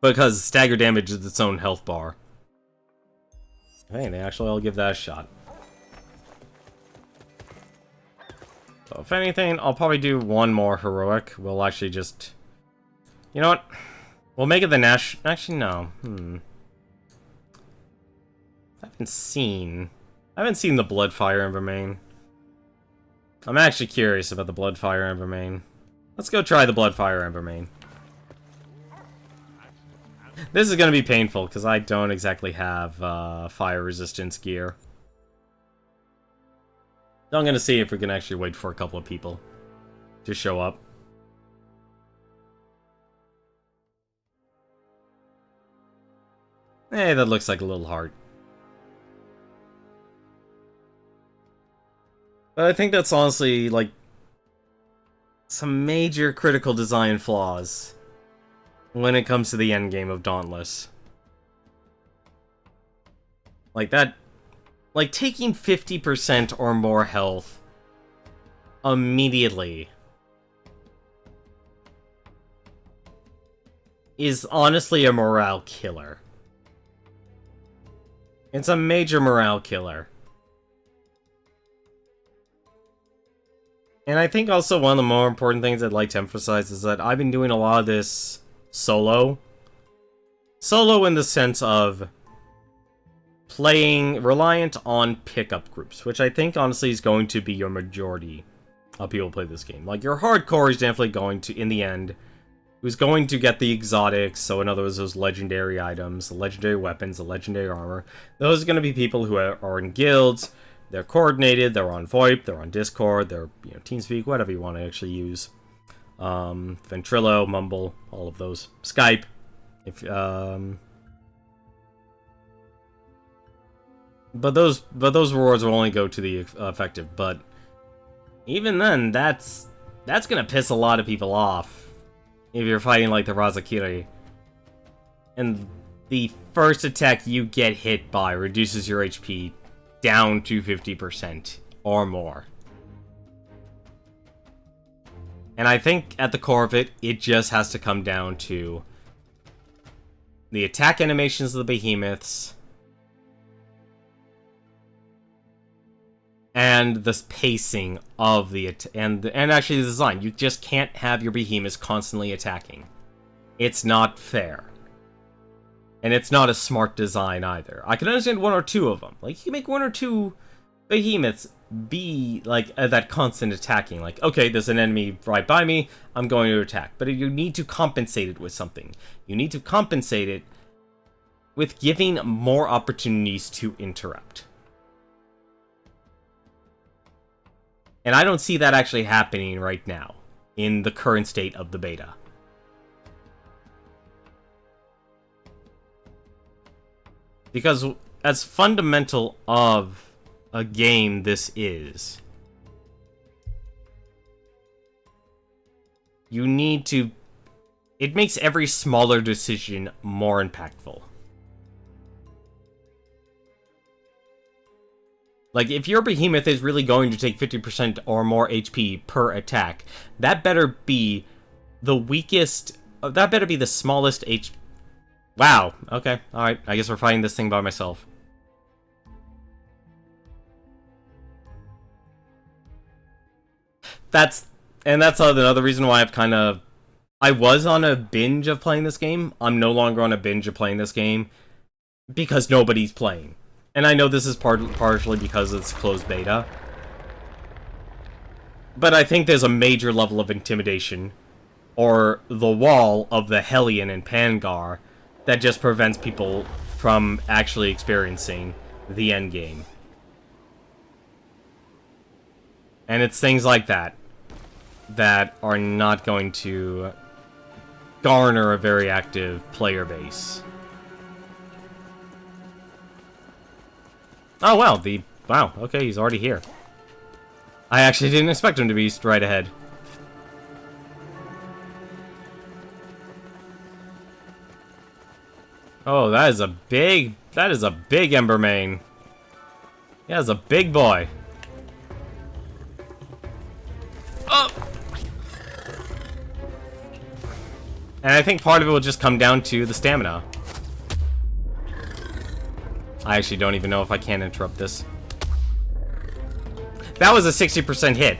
Because stagger damage is its own health bar. Hey, actually, I'll give that a shot. So, if anything, I'll probably do one more heroic. We'll actually just... You know what? We'll make it the Nash... Actually, no. I haven't seen the Bloodfire Embermane. I'm actually curious about the Bloodfire Embermane. Let's go try the Bloodfire Embermane. This is going to be painful, because I don't exactly have fire resistance gear. So I'm going to see if we can actually wait for a couple of people to show up. Hey, that looks like a little heart. But I think that's honestly, some major critical design flaws when it comes to the endgame of Dauntless. Taking 50% or more health immediately is honestly a morale killer. It's a major morale killer. And I think also one of the more important things I'd like to emphasize is that I've been doing a lot of this solo. Solo in the sense of playing reliant on pickup groups, which I think honestly is going to be your majority of people who play this game. Like, your hardcore is definitely going to, in the end, who's going to get the exotics, so in other words, those legendary items, the legendary weapons, the legendary armor. Those are going to be people who are in guilds, they're coordinated, they're on VoIP, they're on Discord, they're, TeamSpeak, whatever you want to actually use. Ventrilo, Mumble, all of those. Skype. But those rewards will only go to the effective, but even then, that's gonna piss a lot of people off. If you're fighting like the Razakiri. And the first attack you get hit by reduces your HP down to 50% or more. And I think at the core of it, it just has to come down to the attack animations of the Behemoths and the pacing of the and actually the design. You just can't have your Behemoths constantly attacking. It's not fair. And it's not a smart design either. I can understand one or two of them. Like, you can make one or two Behemoths be, like, that constant attacking. Like, okay, there's an enemy right by me, I'm going to attack. But you need to compensate it with something. You need to compensate it with giving more opportunities to interrupt. And I don't see that actually happening right now, in the current state of the beta. Because as fundamental of a game this is, you need to... It makes every smaller decision more impactful. Like, if your Behemoth is really going to take 50% or more HP per attack, that better be the weakest... That better be the smallest HP... Wow, okay, alright, I guess we're fighting this thing by myself. That's another reason why I was on a binge of playing this game. I'm no longer on a binge of playing this game, because nobody's playing. And I know this is partially because it's closed beta. But I think there's a major level of intimidation, or the wall of the Hellion and Pangar, that just prevents people from actually experiencing the endgame. And it's things like that that are not going to garner a very active player base. Oh, wow, wow, okay, he's already here. I actually didn't expect him to be right ahead. Oh, that is a big Embermane. Yeah, it's a big boy. Oh! And I think part of it will just come down to the stamina. I actually don't even know if I can interrupt this. That was a 60% hit.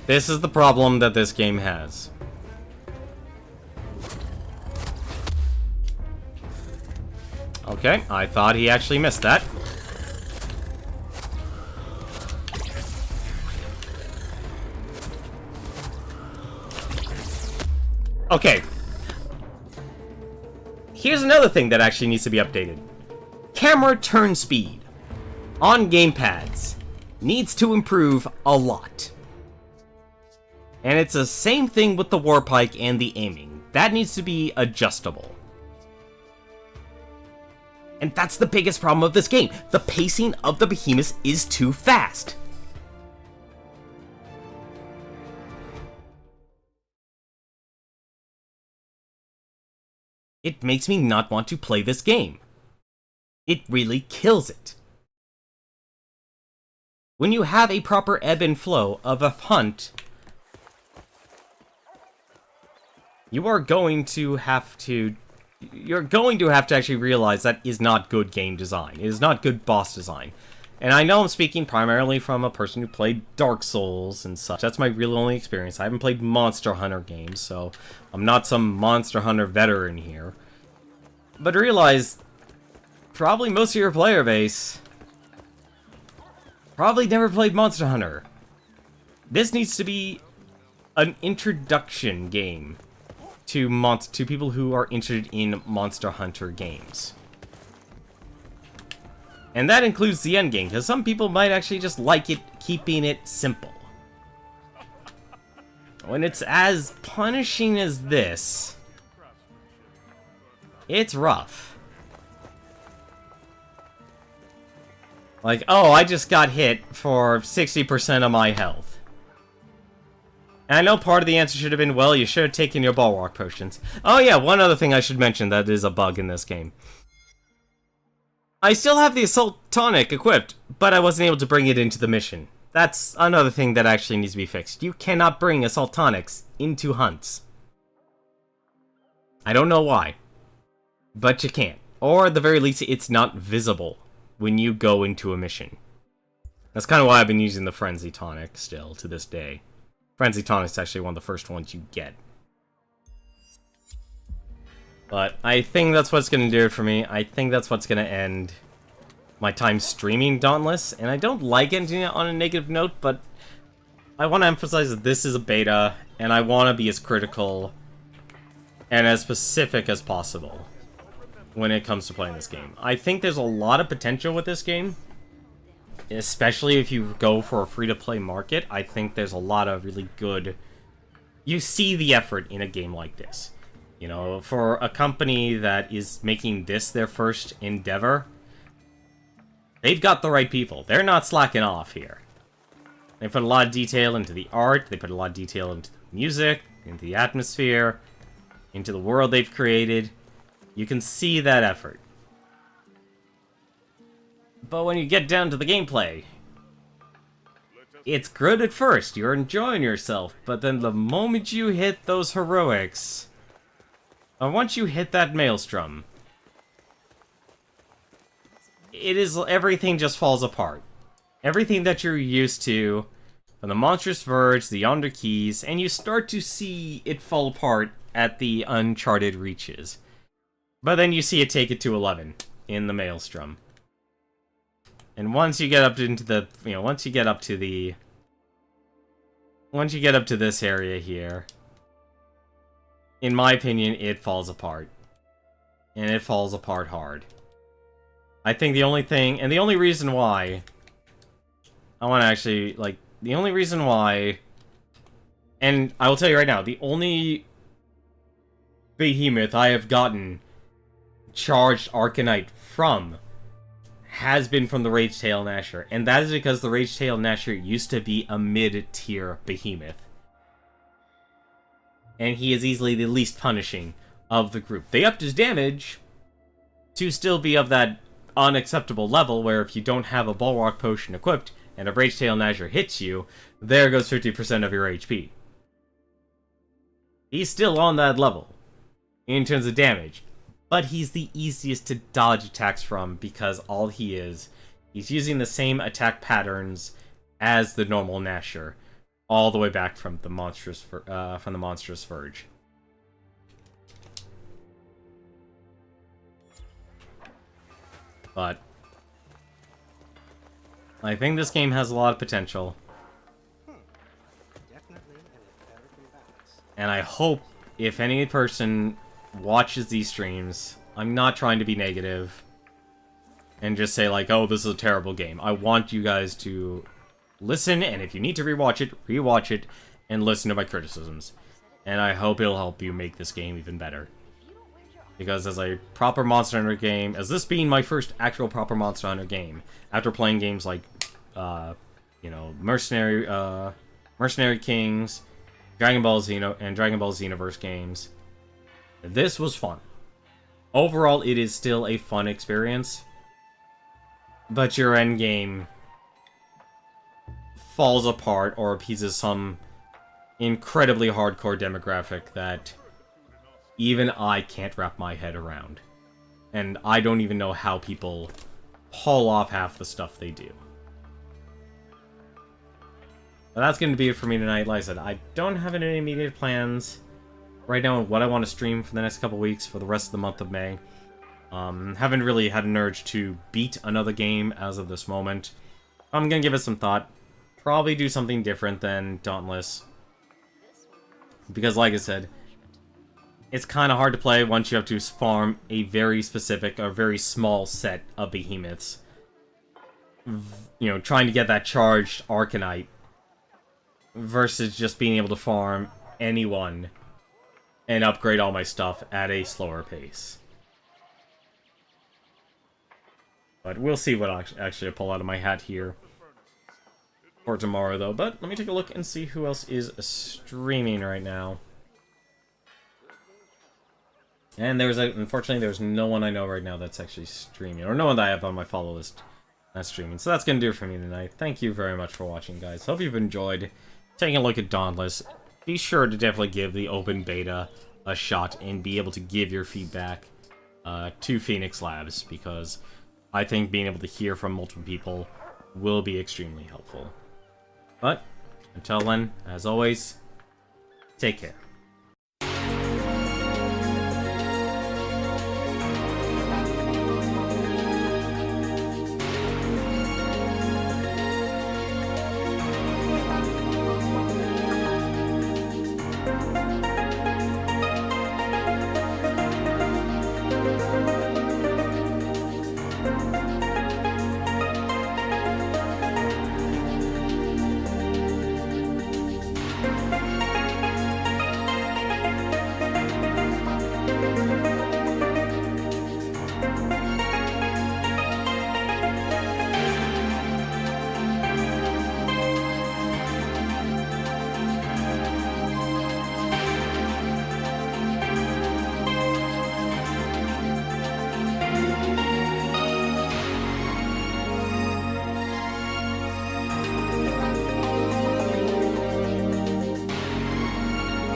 This is the problem that this game has. Okay, I thought he actually missed that. Okay. Here's another thing that actually needs to be updated. Camera turn speed on gamepads needs to improve a lot. And it's the same thing with the Warpike and the aiming. That needs to be adjustable. And that's the biggest problem of this game. The pacing of the Behemoths is too fast. It makes me not want to play this game. It really kills it. When you have a proper ebb and flow of a hunt, you're going to have to actually realize that is not good game design. It is not good boss design. And I know I'm speaking primarily from a person who played Dark Souls and such. That's my real only experience. I haven't played Monster Hunter games, so I'm not some Monster Hunter veteran here. But realize, probably most of your player base probably never played Monster Hunter. This needs to be an introduction game to people who are interested in Monster Hunter games. And that includes the endgame, because some people might actually just like it keeping it simple. When it's as punishing as this, it's rough. Like, oh, I just got hit for 60% of my health. And I know part of the answer should have been, well, you should have taken your bulwark potions. Oh yeah, one other thing I should mention that is a bug in this game. I still have the Assault Tonic equipped, but I wasn't able to bring it into the mission. That's another thing that actually needs to be fixed. You cannot bring Assault Tonics into hunts. I don't know why, but you can't. Or at the very least, it's not visible when you go into a mission. That's kind of why I've been using the Frenzy Tonic still to this day. Frenzy Tonic is actually one of the first ones you get. But I think that's what's going to do it for me. I think that's what's going to end my time streaming Dauntless. And I don't like ending it on a negative note, but I want to emphasize that this is a beta, and I want to be as critical and as specific as possible when it comes to playing this game. I think there's a lot of potential with this game, especially if you go for a free-to-play market. I think there's a lot of really good... You see the effort in a game like this. You know, for a company that is making this their first endeavor, they've got the right people. They're not slacking off here. They put a lot of detail into the art, they put a lot of detail into the music, into the atmosphere, into the world they've created. You can see that effort. But when you get down to the gameplay, it's good at first, you're enjoying yourself, but then the moment you hit those heroics, or once you hit that maelstrom, everything just falls apart. Everything that you're used to, from the Monstrous Verge, the Yonder Keys, and you start to see it fall apart at the Uncharted reaches. But then you see it take it to 11 in the maelstrom. And once you get up into the, once you get up to this area here, in my opinion, it falls apart. And it falls apart hard. I think the only thing, and the only reason why, I want to actually, the only reason why, and I will tell you right now, the only Behemoth I have gotten charged Arcanite from has been from the Ragetail Gnasher, and that is because the Ragetail Gnasher used to be a mid-tier Behemoth. And he is easily the least punishing of the group. They upped his damage to still be of that unacceptable level, where if you don't have a Bulwark Potion equipped, and a Ragetail Gnasher hits you, there goes 50% of your HP. He's still on that level, in terms of damage. But he's the easiest to dodge attacks from, because all he is, he's using the same attack patterns as the normal Gnasher, all the way back from the Monstrous Verge. But I think this game has a lot of potential. And I hope if any person watches these streams, I'm not trying to be negative and just say like, oh, this is a terrible game. I want you guys to listen, and if you need to rewatch it, and listen to my criticisms. And I hope it'll help you make this game even better. Because as a proper Monster Hunter game, as this being my first actual proper Monster Hunter game, after playing games like, Mercenary Kings, Dragon Ball Xeno, and Dragon Ball Xenoverse games, this was fun. Overall, it is still a fun experience, but your endgame falls apart or appeases some incredibly hardcore demographic that even I can't wrap my head around. And I don't even know how people pull off half the stuff they do. But that's going to be it for me tonight. Like I said, I don't have any immediate plans right now on what I want to stream for the next couple weeks for the rest of the month of May. Haven't really had an urge to beat another game as of this moment. I'm going to give it some thought. probably do something different than Dauntless. Because, like I said, it's kind of hard to play once you have to farm a very specific or very small set of behemoths. You know, trying to get that charged Arcanite versus just being able to farm anyone and upgrade all my stuff at a slower pace. But we'll see what actually I pull out of my hat here for tomorrow, though. But let me take a look and see who else is streaming right now. And unfortunately, there's no one I know right now that's actually streaming, or no one that I have on my follow list that's streaming. So that's going to do it for me tonight. Thank you very much for watching, guys. Hope you've enjoyed taking a look at Dauntless. Be sure to definitely give the open beta a shot and be able to give your feedback to Phoenix Labs, because I think being able to hear from multiple people will be extremely helpful. But until then, as always, take care.